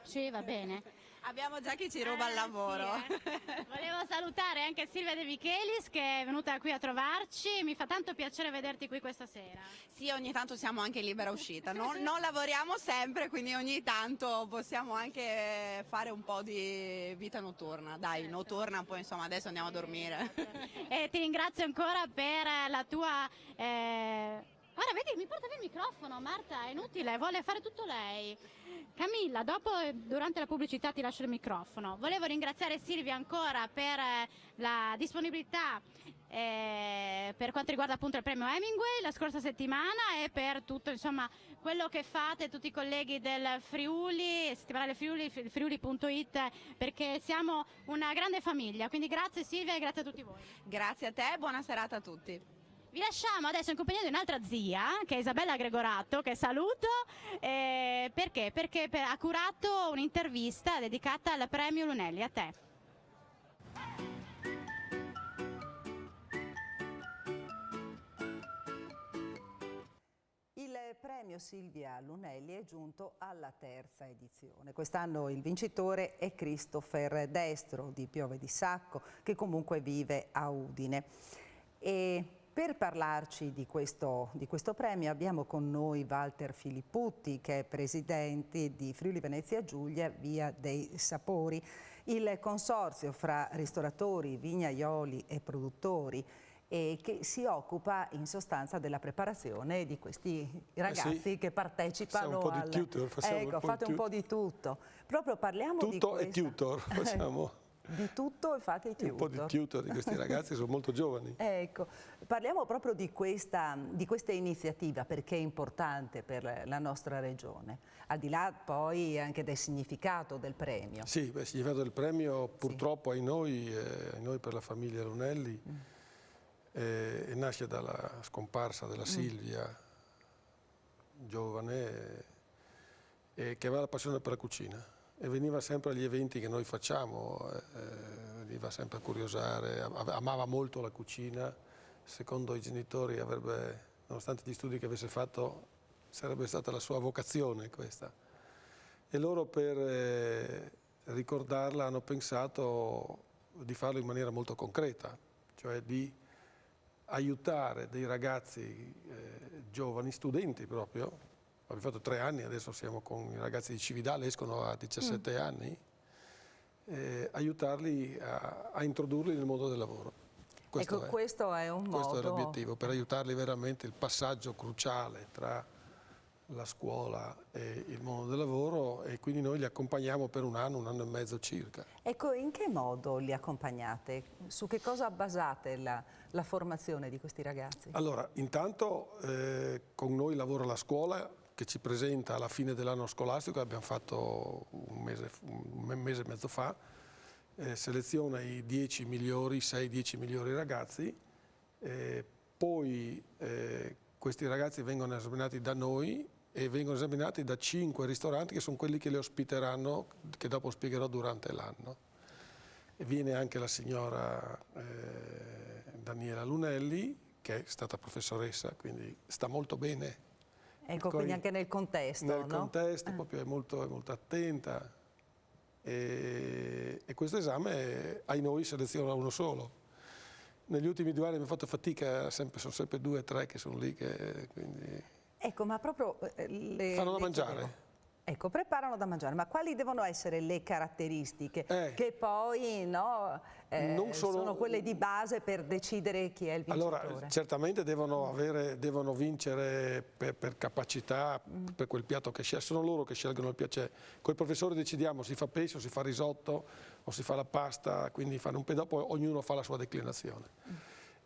Sì, va bene.
Abbiamo già chi ci ruba il lavoro.
Volevo salutare anche Silvia De Michelis, che è venuta qui a trovarci. Mi fa tanto piacere vederti qui questa sera.
Sì, ogni tanto siamo anche in libera uscita. Non lavoriamo sempre, quindi ogni tanto possiamo anche fare un po' di vita notturna. Dai, notturna, poi insomma adesso andiamo a dormire.
E ti ringrazio ancora per la tua... Ora vedi, mi porta via il microfono, Marta, è inutile, vuole fare tutto lei. Camilla, dopo, durante la pubblicità ti lascio il microfono. Volevo ringraziare Silvia ancora per la disponibilità per quanto riguarda appunto il premio Hemingway la scorsa settimana e per tutto insomma quello che fate, tutti i colleghi del Friuli, settimanale Friuli, friuli.it, perché siamo una grande famiglia. Quindi grazie Silvia e grazie a tutti voi.
Grazie a te e buona serata a tutti.
Vi lasciamo adesso in compagnia di un'altra zia, che è Isabella Gregorato, che saluto, perché? Perché ha curato un'intervista dedicata al premio Lunelli. A te.
Il premio Silvia Lunelli è giunto alla terza edizione. Quest'anno il vincitore è Christopher Destro di Piove di Sacco, che comunque vive a Udine. E per parlarci di questo premio abbiamo con noi Walter Filipputti, che è presidente di Friuli Venezia Giulia Via dei Sapori, il consorzio fra ristoratori, vignaioli e produttori, e che si occupa in sostanza della preparazione di questi ragazzi che partecipano
un po' di tutor,
fate un po' di tutto. Proprio parliamo di
tutto e tutor, facciamo.
Di tutto e fate i tutor.
Un po' di tutor di questi ragazzi, sono molto giovani.
Ecco, parliamo proprio di questa iniziativa, perché è importante per la nostra regione, al di là poi anche del significato del premio.
Sì, il significato del premio purtroppo ai noi per la famiglia Lunelli, nasce dalla scomparsa della Silvia, giovane, che aveva la passione per la cucina. E veniva sempre agli eventi che noi facciamo, veniva sempre a curiosare, amava molto la cucina, secondo i genitori nonostante gli studi che avesse fatto, sarebbe stata la sua vocazione questa. E loro per ricordarla hanno pensato di farlo in maniera molto concreta, cioè di aiutare dei ragazzi giovani, studenti proprio. Abbiamo fatto 3 anni, adesso siamo con i ragazzi di Cividale, escono a 17 anni, aiutarli a introdurli nel mondo del lavoro.
Questo è un modo...
Questo è l'obiettivo, per aiutarli veramente il passaggio cruciale tra la scuola e il mondo del lavoro, e quindi noi li accompagniamo per un anno e mezzo circa.
Ecco, in che modo li accompagnate? Su che cosa basate la formazione di questi ragazzi?
Allora, intanto con noi lavora la scuola, che ci presenta alla fine dell'anno scolastico, abbiamo fatto un mese e mezzo fa, seleziona i 6-10 migliori ragazzi, poi questi ragazzi vengono esaminati da noi e vengono esaminati da 5 ristoranti che sono quelli che li ospiteranno, che dopo spiegherò durante l'anno. E viene anche la signora Daniela Lunelli, che è stata professoressa, quindi sta molto bene.
Ecco, quindi anche nel contesto,
nel contesto proprio è molto attenta, e questo esame ai noi seleziona uno solo. Negli ultimi 2 anni abbiamo fatto fatica, sono sempre 2 o 3 che sono lì, quindi...
Ecco, ma proprio...
fanno da mangiare.
Ecco, preparano da mangiare, ma quali devono essere le caratteristiche che poi non sono quelle di base per decidere chi è il vincitore?
Allora, certamente devono vincere per capacità, per quel piatto che scelgono, sono loro che scelgono il piacere. Con il professore decidiamo se si fa pesce o si fa risotto o si fa la pasta, quindi fanno dopo ognuno fa la sua declinazione.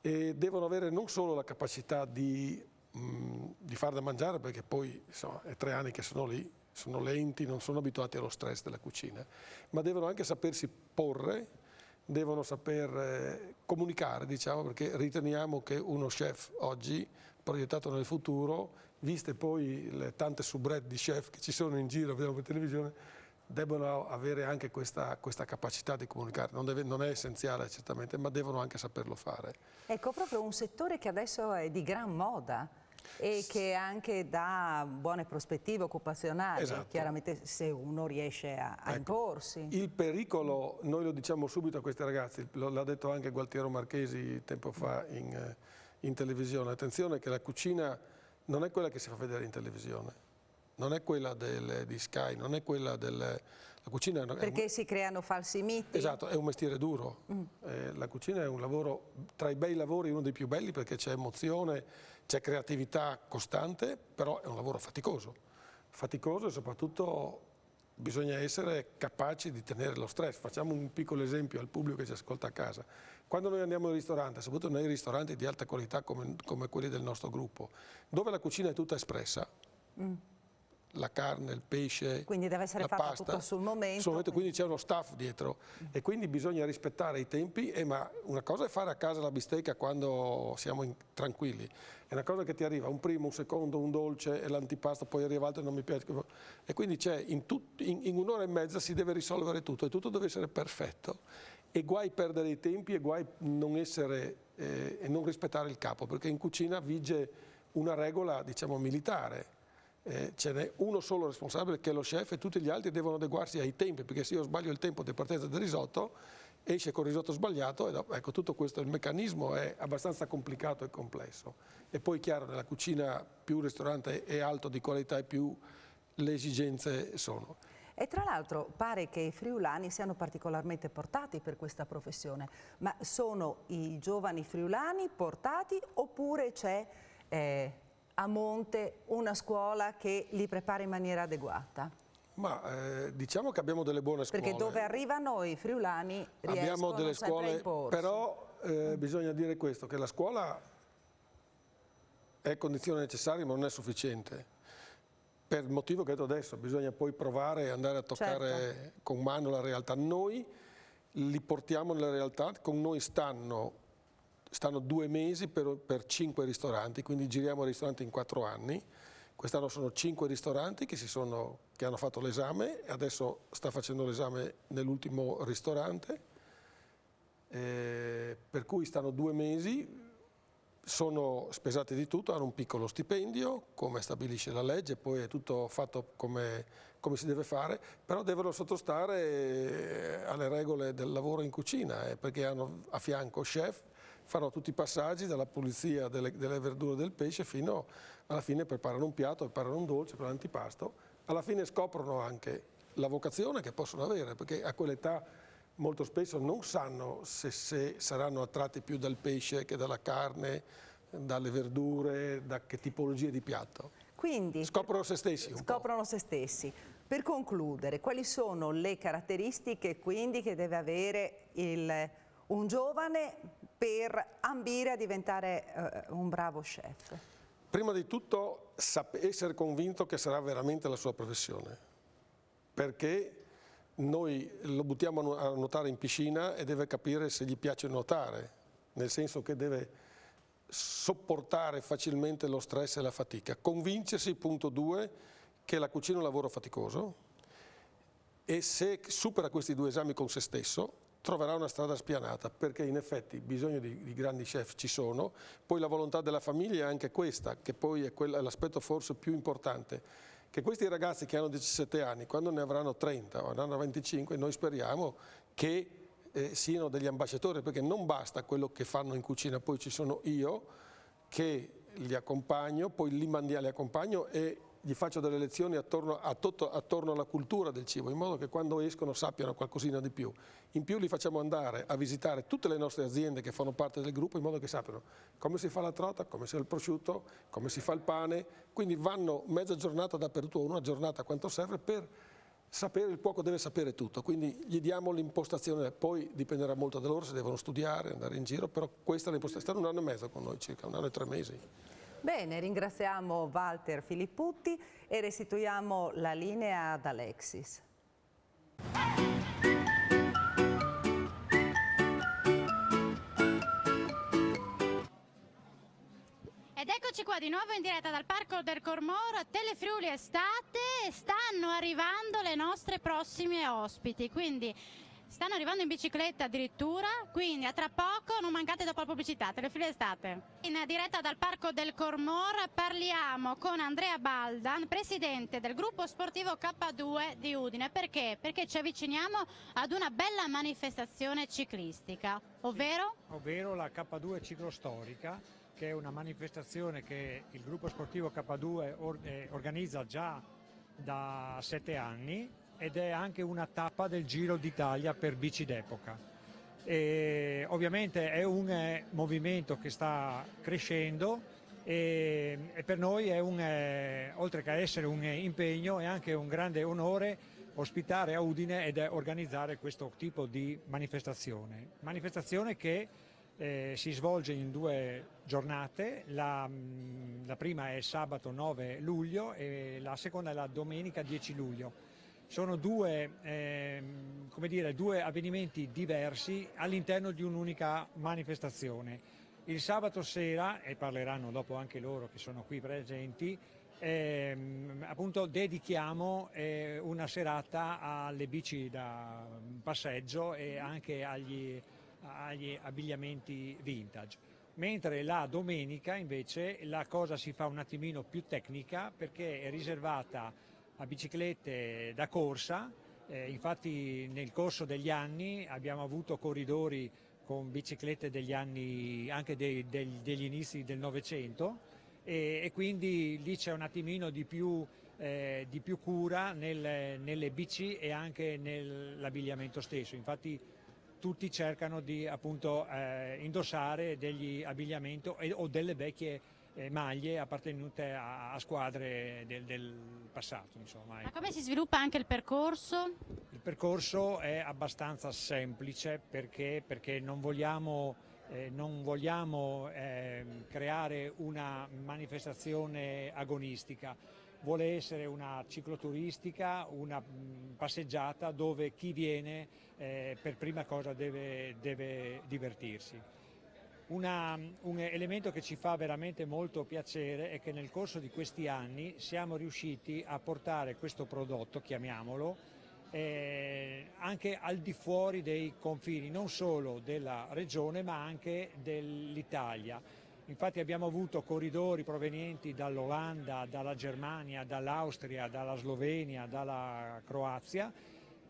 E devono avere non solo la capacità di far da mangiare, perché poi insomma, è 3 anni che sono lì, sono lenti, non sono abituati allo stress della cucina, ma devono anche sapersi porre, devono saper comunicare, diciamo, perché riteniamo che uno chef oggi, proiettato nel futuro, viste poi le tante soubrette di chef che ci sono in giro, vediamo per televisione, debbono avere anche questa capacità di comunicare. Non è essenziale certamente, ma devono anche saperlo fare.
Ecco, proprio un settore che adesso è di gran moda e che anche dà buone prospettive occupazionali,
Esatto.
chiaramente se uno riesce a
Ecco,
imporsi.
Il pericolo, noi lo diciamo subito a questi ragazzi, l'ha detto anche Gualtiero Marchesi tempo fa in televisione, attenzione che la cucina non è quella che si fa vedere in televisione, non è quella di Sky, non è quella la cucina
Perché si creano falsi miti?
Esatto, è un mestiere duro. La cucina è un lavoro, tra i bei lavori, uno dei più belli perché c'è emozione, c'è creatività costante, però è un lavoro faticoso. Faticoso e soprattutto bisogna essere capaci di tenere lo stress. Facciamo un piccolo esempio al pubblico che ci ascolta a casa. Quando noi andiamo in ristorante, soprattutto nei ristoranti di alta qualità come quelli del nostro gruppo, dove la cucina è tutta espressa, la carne, il pesce,
quindi deve essere
la
fatto
pasta,
tutto sul momento.
quindi c'è uno staff dietro e quindi bisogna rispettare i tempi, ma una cosa è fare a casa la bistecca quando siamo tranquilli, è una cosa che ti arriva un primo, un secondo, un dolce e l'antipasto, poi arriva altro e non mi piace. E quindi in un'ora e mezza si deve risolvere tutto e tutto deve essere perfetto. E guai perdere i tempi e guai non e non rispettare il capo, perché in cucina vige una regola, diciamo, militare. Ce n'è uno solo responsabile che è lo chef e tutti gli altri devono adeguarsi ai tempi, perché se io sbaglio il tempo di partenza del risotto esce col risotto sbagliato e ecco, tutto questo, il meccanismo è abbastanza complicato e complesso. E poi chiaro, nella cucina più il ristorante è alto di qualità e più le esigenze sono.
E tra l'altro pare che i friulani siano particolarmente portati per questa professione, ma sono i giovani friulani portati oppure c'è a monte una scuola che li prepara in maniera adeguata?
Ma diciamo che abbiamo delle buone scuole.
Perché dove arrivano i friulani
abbiamo delle scuole,
a imporsi.
però bisogna dire questo, che la scuola è condizione necessaria ma non è sufficiente. Per il motivo che ho detto adesso, bisogna poi provare e andare a toccare con mano la realtà. Noi li portiamo nella realtà, con noi stanno 2 mesi per 5 ristoranti, quindi giriamo ristoranti in 4 anni. Quest'anno sono 5 ristoranti che hanno fatto l'esame e adesso sta facendo l'esame nell'ultimo ristorante, per cui stanno 2 mesi, sono spesati di tutto, hanno un piccolo stipendio, come stabilisce la legge, poi è tutto fatto come si deve fare, però devono sottostare alle regole del lavoro in cucina, perché hanno a fianco chef, fanno tutti i passaggi dalla pulizia delle verdure e del pesce fino alla fine preparano un piatto, preparano un dolce, preparano l'antipasto, alla fine scoprono anche la vocazione che possono avere, perché a quell'età molto spesso non sanno se saranno attratti più dal pesce che dalla carne, dalle verdure, da che tipologie di piatto.
Quindi
scoprono se stessi un po'.
Scoprono se stessi. Per concludere, quali sono le caratteristiche quindi che deve avere un giovane per ambire a diventare un bravo chef?
Prima di tutto essere convinto che sarà veramente la sua professione, perché noi lo buttiamo a nuotare in piscina e deve capire se gli piace nuotare, nel senso che deve sopportare facilmente lo stress e la fatica. Convincersi, punto 2, che la cucina è un lavoro faticoso e se supera questi 2 esami con se stesso troverà una strada spianata, perché in effetti bisogno di grandi chef ci sono, poi la volontà della famiglia è anche questa, che poi è l'aspetto forse più importante, che questi ragazzi che hanno 17 anni, quando ne avranno 30 o ne hanno 25, noi speriamo che siano degli ambasciatori, perché non basta quello che fanno in cucina, poi ci sono io che li accompagno, poi li accompagno e gli faccio delle lezioni attorno alla cultura del cibo, in modo che quando escono sappiano qualcosina di più. In più li facciamo andare a visitare tutte le nostre aziende che fanno parte del gruppo, in modo che sappiano come si fa la trota, come si fa il prosciutto, come si fa il pane, quindi vanno mezza giornata dappertutto, una giornata quanto serve per sapere, il cuoco deve sapere tutto, quindi gli diamo l'impostazione, poi dipenderà molto da loro se devono studiare, andare in giro, però questa è l'impostazione. Stanno 1 anno e mezzo con noi circa, 1 anno e 3 mesi.
Bene, ringraziamo Walter Filipputti e restituiamo la linea ad Alexis.
Ed Eccoci qua di nuovo in diretta dal Parco del Cormor, Telefriuli Estate, e stanno arrivando le nostre prossime ospiti, quindi stanno arrivando in bicicletta addirittura, quindi a tra poco, non mancate dopo la pubblicità. Telefriuli Estate. In diretta dal Parco del Cormor parliamo con Andrea Baldan, presidente del gruppo sportivo K2 di Udine. Perché? Perché ci avviciniamo ad una bella manifestazione ciclistica, ovvero?
Ovvero la K2 Ciclostorica, che è una manifestazione che il gruppo sportivo K2 organizza già da 7 anni ed è anche una tappa del Giro d'Italia per bici d'epoca. Ovviamente è un movimento che sta crescendo e per noi è oltre che essere un impegno, è anche un grande onore ospitare a Udine ed organizzare questo tipo di manifestazione che si svolge in 2 giornate, la prima è sabato 9 luglio e la seconda è la domenica 10 luglio. Sono due avvenimenti diversi all'interno di un'unica manifestazione. Il sabato sera, e parleranno dopo anche loro che sono qui presenti, appunto dedichiamo una serata alle bici da passeggio e anche agli abbigliamenti vintage, mentre la domenica invece la cosa si fa un attimino più tecnica perché è riservata a biciclette da corsa. Infatti nel corso degli anni abbiamo avuto corridori con biciclette degli anni anche degli inizi del Novecento e quindi lì c'è un attimino di più cura nelle bici e anche nell'abbigliamento stesso. Infatti tutti cercano di appunto indossare degli abbigliamenti o delle vecchie maglie appartenute a squadre del passato, insomma.
Ma come si sviluppa anche il percorso?
Il percorso è abbastanza semplice perché non vogliamo creare una manifestazione agonistica. Vuole essere una cicloturistica, una passeggiata dove chi viene per prima cosa deve divertirsi. Un elemento che ci fa veramente molto piacere è che nel corso di questi anni siamo riusciti a portare questo prodotto, chiamiamolo, anche al di fuori dei confini, non solo della regione ma anche dell'Italia. Infatti abbiamo avuto corridori provenienti dall'Olanda, dalla Germania, dall'Austria, dalla Slovenia, dalla Croazia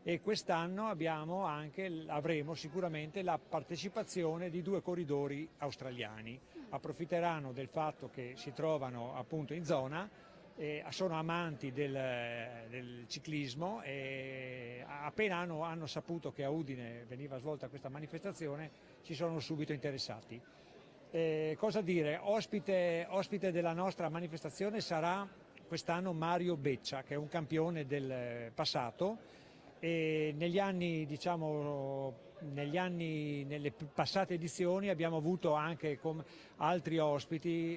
e quest'anno avremo sicuramente la partecipazione di 2 corridori australiani. Approfitteranno del fatto che si trovano appunto in zona, sono amanti del ciclismo e appena hanno saputo che a Udine veniva svolta questa manifestazione si sono subito interessati. Cosa dire? Ospite della nostra manifestazione sarà quest'anno Mario Beccia, che è un campione del passato e nelle passate edizioni abbiamo avuto anche altri ospiti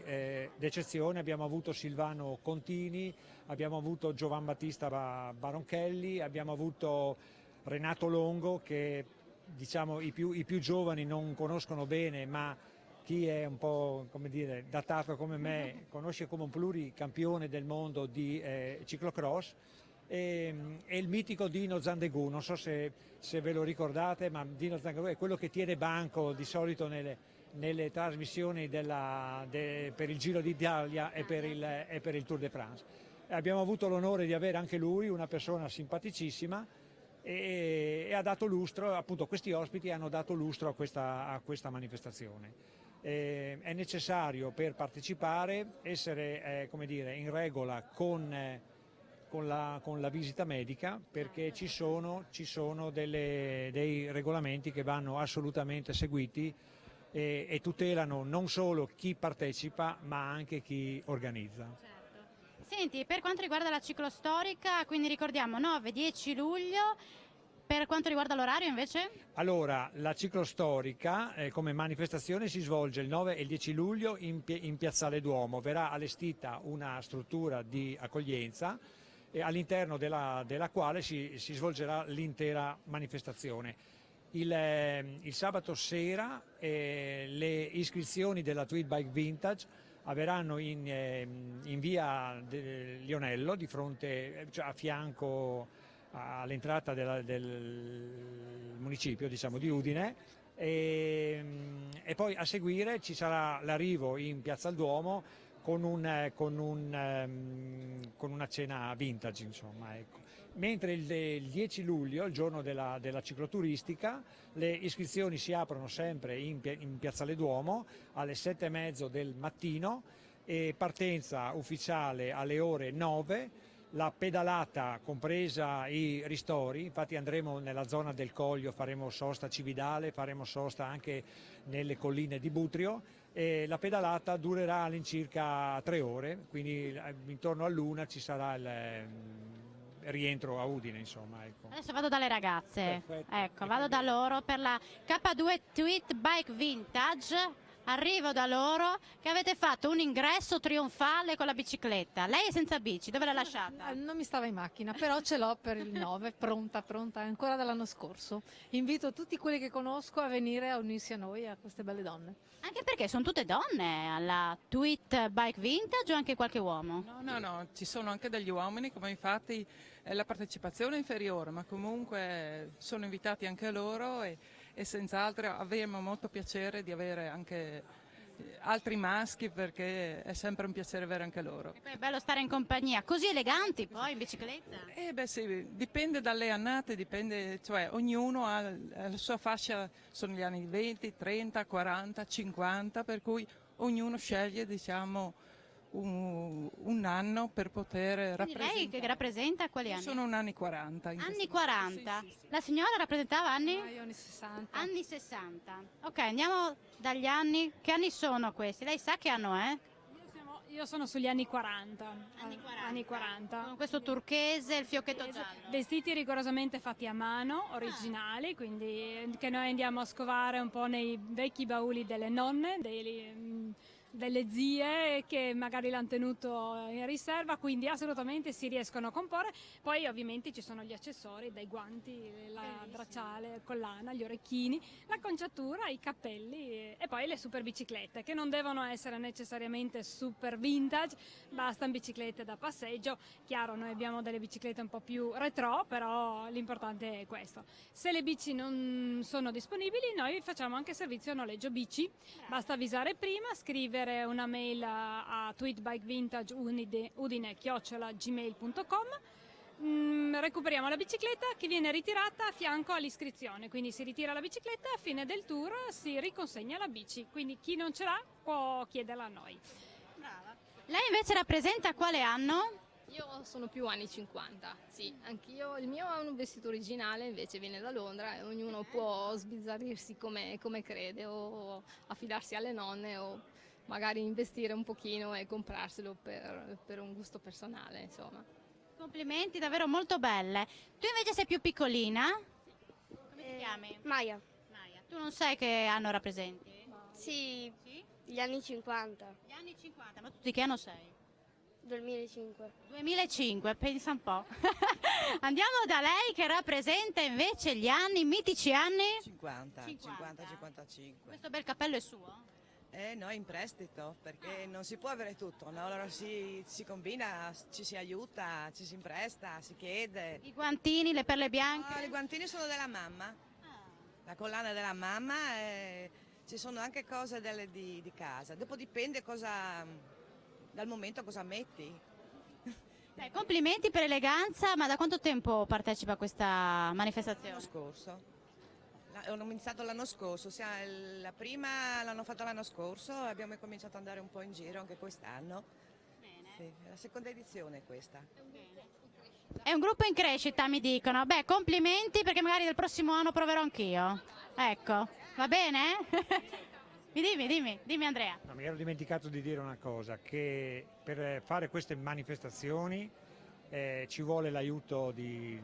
d'eccezione. Abbiamo avuto Silvano Contini, abbiamo avuto Giovan Battista Baronchelli, abbiamo avuto Renato Longo, che diciamo i più giovani non conoscono bene, ma chi è un po' datato come me conosce come un pluricampione del mondo di ciclocross, e il mitico Dino Zandegù. Non so se ve lo ricordate, ma Dino Zandegù è quello che tiene banco di solito nelle trasmissioni per il Giro d'Italia e per il Tour de France. Abbiamo avuto l'onore di avere anche lui, una persona simpaticissima, e ha dato lustro, appunto questi ospiti hanno dato lustro a questa manifestazione. È necessario per partecipare essere in regola con la visita medica, perché ci sono dei regolamenti che vanno assolutamente seguiti e tutelano non solo chi partecipa ma anche chi organizza.
Senti, per quanto riguarda la ciclostorica, quindi ricordiamo 9-10 luglio, per quanto riguarda l'orario invece?
Allora, la ciclostorica come manifestazione si svolge il 9 e il 10 luglio in Piazzale Duomo. Verrà allestita una struttura di accoglienza all'interno della quale si svolgerà l'intera manifestazione. Il sabato sera le iscrizioni della Tweed Bike Vintage avverranno in via Lionello, di fronte, cioè a fianco all'entrata del municipio, diciamo, di Udine, e poi a seguire ci sarà l'arrivo in Piazza al Duomo con una cena vintage, insomma, ecco. Mentre il 10 luglio, il giorno della cicloturistica, le iscrizioni si aprono sempre in Piazzale Duomo alle 7:30 del mattino e partenza ufficiale alle ore 9, la pedalata compresa i ristori, infatti andremo nella zona del Coglio, faremo sosta a Cividale, faremo sosta anche nelle colline di Butrio, e la pedalata durerà all'incirca 3 ore, quindi intorno all'1 ci sarà il rientro a Udine, insomma, ecco.
Adesso vado dalle ragazze.
Perfetto.
Ecco, vado da loro per la K2 Tweet Bike Vintage. Arrivo da loro che avete fatto un ingresso trionfale con la bicicletta. Lei è senza bici, dove l'ha lasciata?
Non mi stava in macchina, però ce l'ho per il 9, pronta, ancora dall'anno scorso. Invito tutti quelli che conosco a venire a unirsi a noi, a queste belle donne.
Anche perché sono tutte donne alla Tweet Bike Vintage o anche qualche uomo?
No, ci sono anche degli uomini, come infatti la partecipazione è inferiore, ma comunque sono invitati anche loro e senz'altro avremo molto piacere di avere anche altri maschi, perché è sempre un piacere avere anche loro.
E poi è bello stare in compagnia, così eleganti poi in bicicletta?
Beh sì, dipende dalle annate, cioè ognuno ha la sua fascia, sono gli anni 20, 30, 40, 50, per cui ognuno sceglie, diciamo, un anno per poter
Quindi
rappresentare.
lei che rappresenta quali anni?
Sono un anni 40.
Anni 40? Sì. La signora rappresentava anni?
No, io anni 60.
Anni 60. Ok, andiamo dagli anni. Che anni sono questi? Lei sa che anno è?
Io sono sugli anni 40.
Anni 40. Con questo turchese, il fiocchetto giallo.
Vestiti rigorosamente fatti a mano, originali, quindi che noi andiamo a scovare un po' nei vecchi bauli delle nonne, delle zie che magari l'hanno tenuto in riserva, quindi assolutamente si riescono a comporre. Poi ovviamente ci sono gli accessori, dai guanti, la bracciale, collana, gli orecchini, la conciatura, i cappelli e poi le super biciclette, che non devono essere necessariamente super vintage, bastano biciclette da passeggio. Chiaro, noi abbiamo delle biciclette un po' più retro, però l'importante è questo. Se le bici non sono disponibili, noi facciamo anche servizio a noleggio bici, basta avvisare prima, scrivere una mail a tweetbikevintage@gmail.com. Recuperiamo la bicicletta che viene ritirata a fianco all'iscrizione, quindi si ritira la bicicletta e a fine del tour si riconsegna la bici, quindi chi non ce l'ha può chiederla a noi.
Brava. Lei invece rappresenta quale anno?
Io sono più anni 50, sì, anch'io, il mio è un vestito originale, invece viene da Londra e ognuno può sbizzarrirsi come crede, o affidarsi alle nonne, o magari investire un pochino e comprarselo per un gusto personale, insomma.
Complimenti, davvero molto belle. Tu invece sei più piccolina? Come ti chiami?
Maya.
Tu non sai che anno rappresenti?
Sì, gli anni 50.
Gli anni 50, ma tu di che anno sei?
2005.
2005, pensa un po'. Andiamo da lei che rappresenta invece gli anni, mitici anni?
50-55.
Questo bel cappello è suo?
No, in prestito, perché non si può avere tutto, no? Allora si combina, ci si aiuta, ci si impresta, si chiede.
I guantini, le perle bianche?
No, i guantini sono della mamma, la collana è della mamma, ci sono anche cose di casa, dopo dipende dal momento cosa metti.
Beh, complimenti per l'eleganza, ma da quanto tempo partecipa a questa manifestazione?
L'anno scorso. Ho iniziato l'anno scorso, la prima l'hanno fatta l'anno scorso e abbiamo cominciato ad andare un po' in giro anche quest'anno. Sì, la seconda edizione è questa.
È un gruppo in crescita, mi dicono. Beh, complimenti, perché magari del prossimo anno proverò anch'io. Ecco, va bene? Dimmi Andrea.
No, mi ero dimenticato di dire una cosa, che per fare queste manifestazioni ci vuole l'aiuto di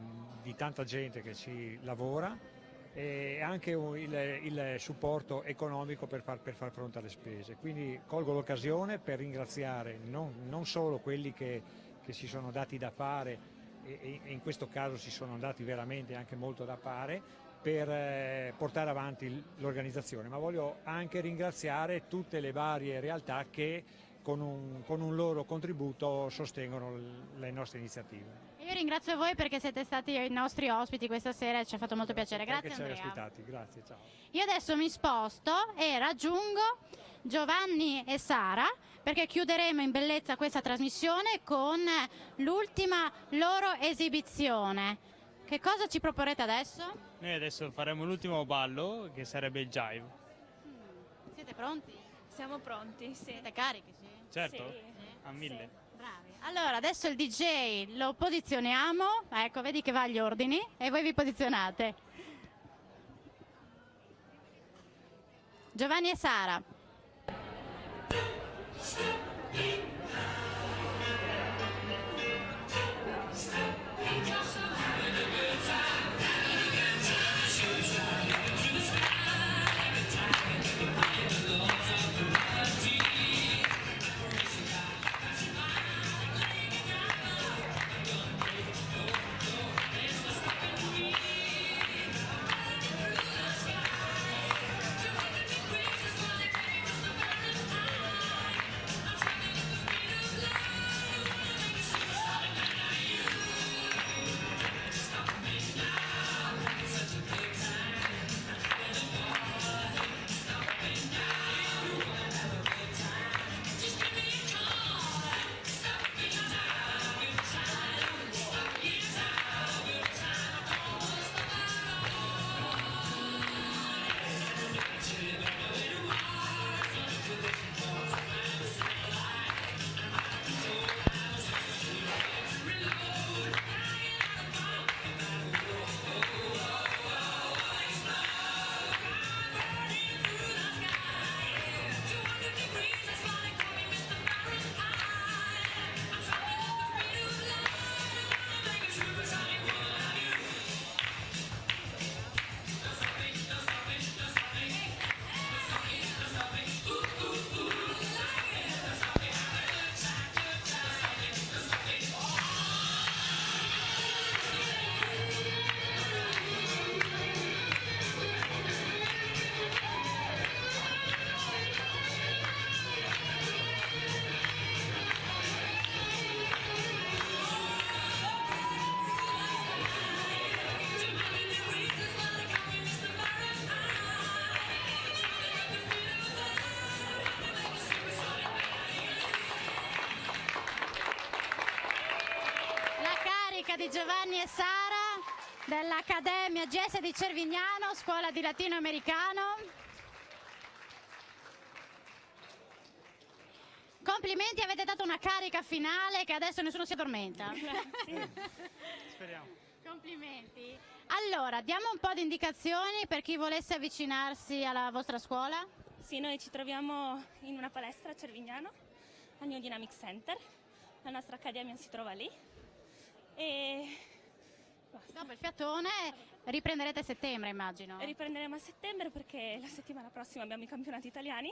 tanta gente che ci lavora, e anche il supporto economico per far fronte alle spese. Quindi colgo l'occasione per ringraziare non solo quelli che si sono dati da fare, e in questo caso si sono dati veramente anche molto da fare, per portare avanti l'organizzazione, ma voglio anche ringraziare tutte le varie realtà che con un loro contributo sostengono le nostre iniziative.
Io ringrazio voi perché siete stati i nostri ospiti questa sera e ci ha fatto molto piacere. Grazie
Perché ci hai
Andrea.
ospitati, grazie, ciao.
Io adesso mi sposto e raggiungo Giovanni e Sara perché chiuderemo in bellezza questa trasmissione con l'ultima loro esibizione. Che cosa ci proporrete adesso?
Noi adesso faremo l'ultimo ballo che sarebbe il jive.
Siete pronti?
Siamo pronti, sì.
Siete carichi, sì?
Certo?
Sì.
A 1000.
Bravi. Allora, adesso il DJ lo posizioniamo, ecco, vedi che va agli ordini e voi vi posizionate. Giovanni e Sara. Di Giovanni e Sara dell'Accademia GS di Cervignano, scuola di latino americano. Complimenti, avete dato una carica finale che adesso nessuno si addormenta.
Speriamo.
Complimenti. Allora, diamo un po' di indicazioni per chi volesse avvicinarsi alla vostra scuola.
Sì, noi ci troviamo in una palestra a Cervignano, al New Dynamic Center. La nostra accademia si trova lì. E basta.
Dopo il fiatone riprenderete a settembre, immagino.
Riprenderemo a settembre perché la settimana prossima abbiamo i campionati italiani.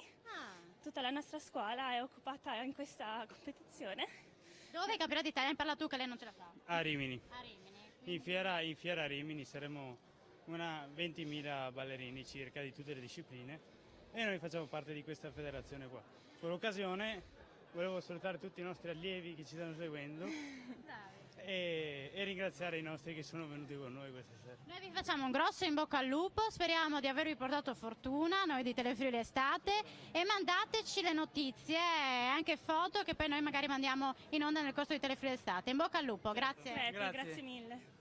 Tutta la nostra scuola è occupata in questa competizione.
Dove i campionati italiani? Parla tu che lei non ce la fa.
A Rimini.
A Rimini.
In fiera a Rimini saremo una 20.000 ballerini circa di tutte le discipline e noi facciamo parte di questa federazione qua. Per l'occasione volevo salutare tutti i nostri allievi che ci stanno seguendo. E ringraziare i nostri che sono venuti con noi questa sera.
Noi vi facciamo un grosso in bocca al lupo, speriamo di avervi portato fortuna, noi di Telefriuli Estate, e mandateci le notizie e anche foto che poi noi magari mandiamo in onda nel corso di Telefriuli Estate. In bocca al lupo, grazie.
Grazie mille.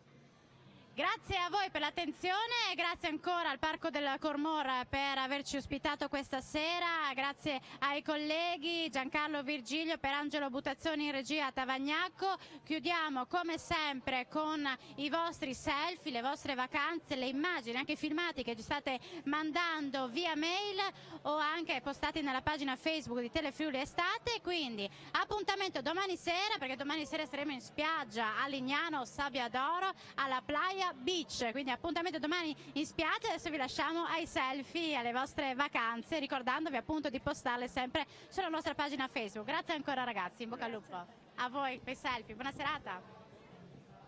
Grazie a voi per l'attenzione e grazie ancora al Parco del Cormor per averci ospitato questa sera, grazie ai colleghi Giancarlo Virgilio, Perangelo Butazzoni in regia a Tavagnacco. Chiudiamo come sempre con i vostri selfie, le vostre vacanze, le immagini, anche i filmati che ci state mandando via mail o anche postati nella pagina Facebook di Telefriuli Estate. Quindi appuntamento domani sera, perché domani sera saremo in spiaggia a Lignano Sabbia d'Oro alla Playa Beach, quindi appuntamento domani in spiaggia. Adesso vi lasciamo ai selfie, alle vostre vacanze, ricordandovi appunto di postarle sempre sulla nostra pagina Facebook. Grazie ancora ragazzi, in bocca al lupo a voi per i selfie, buona serata.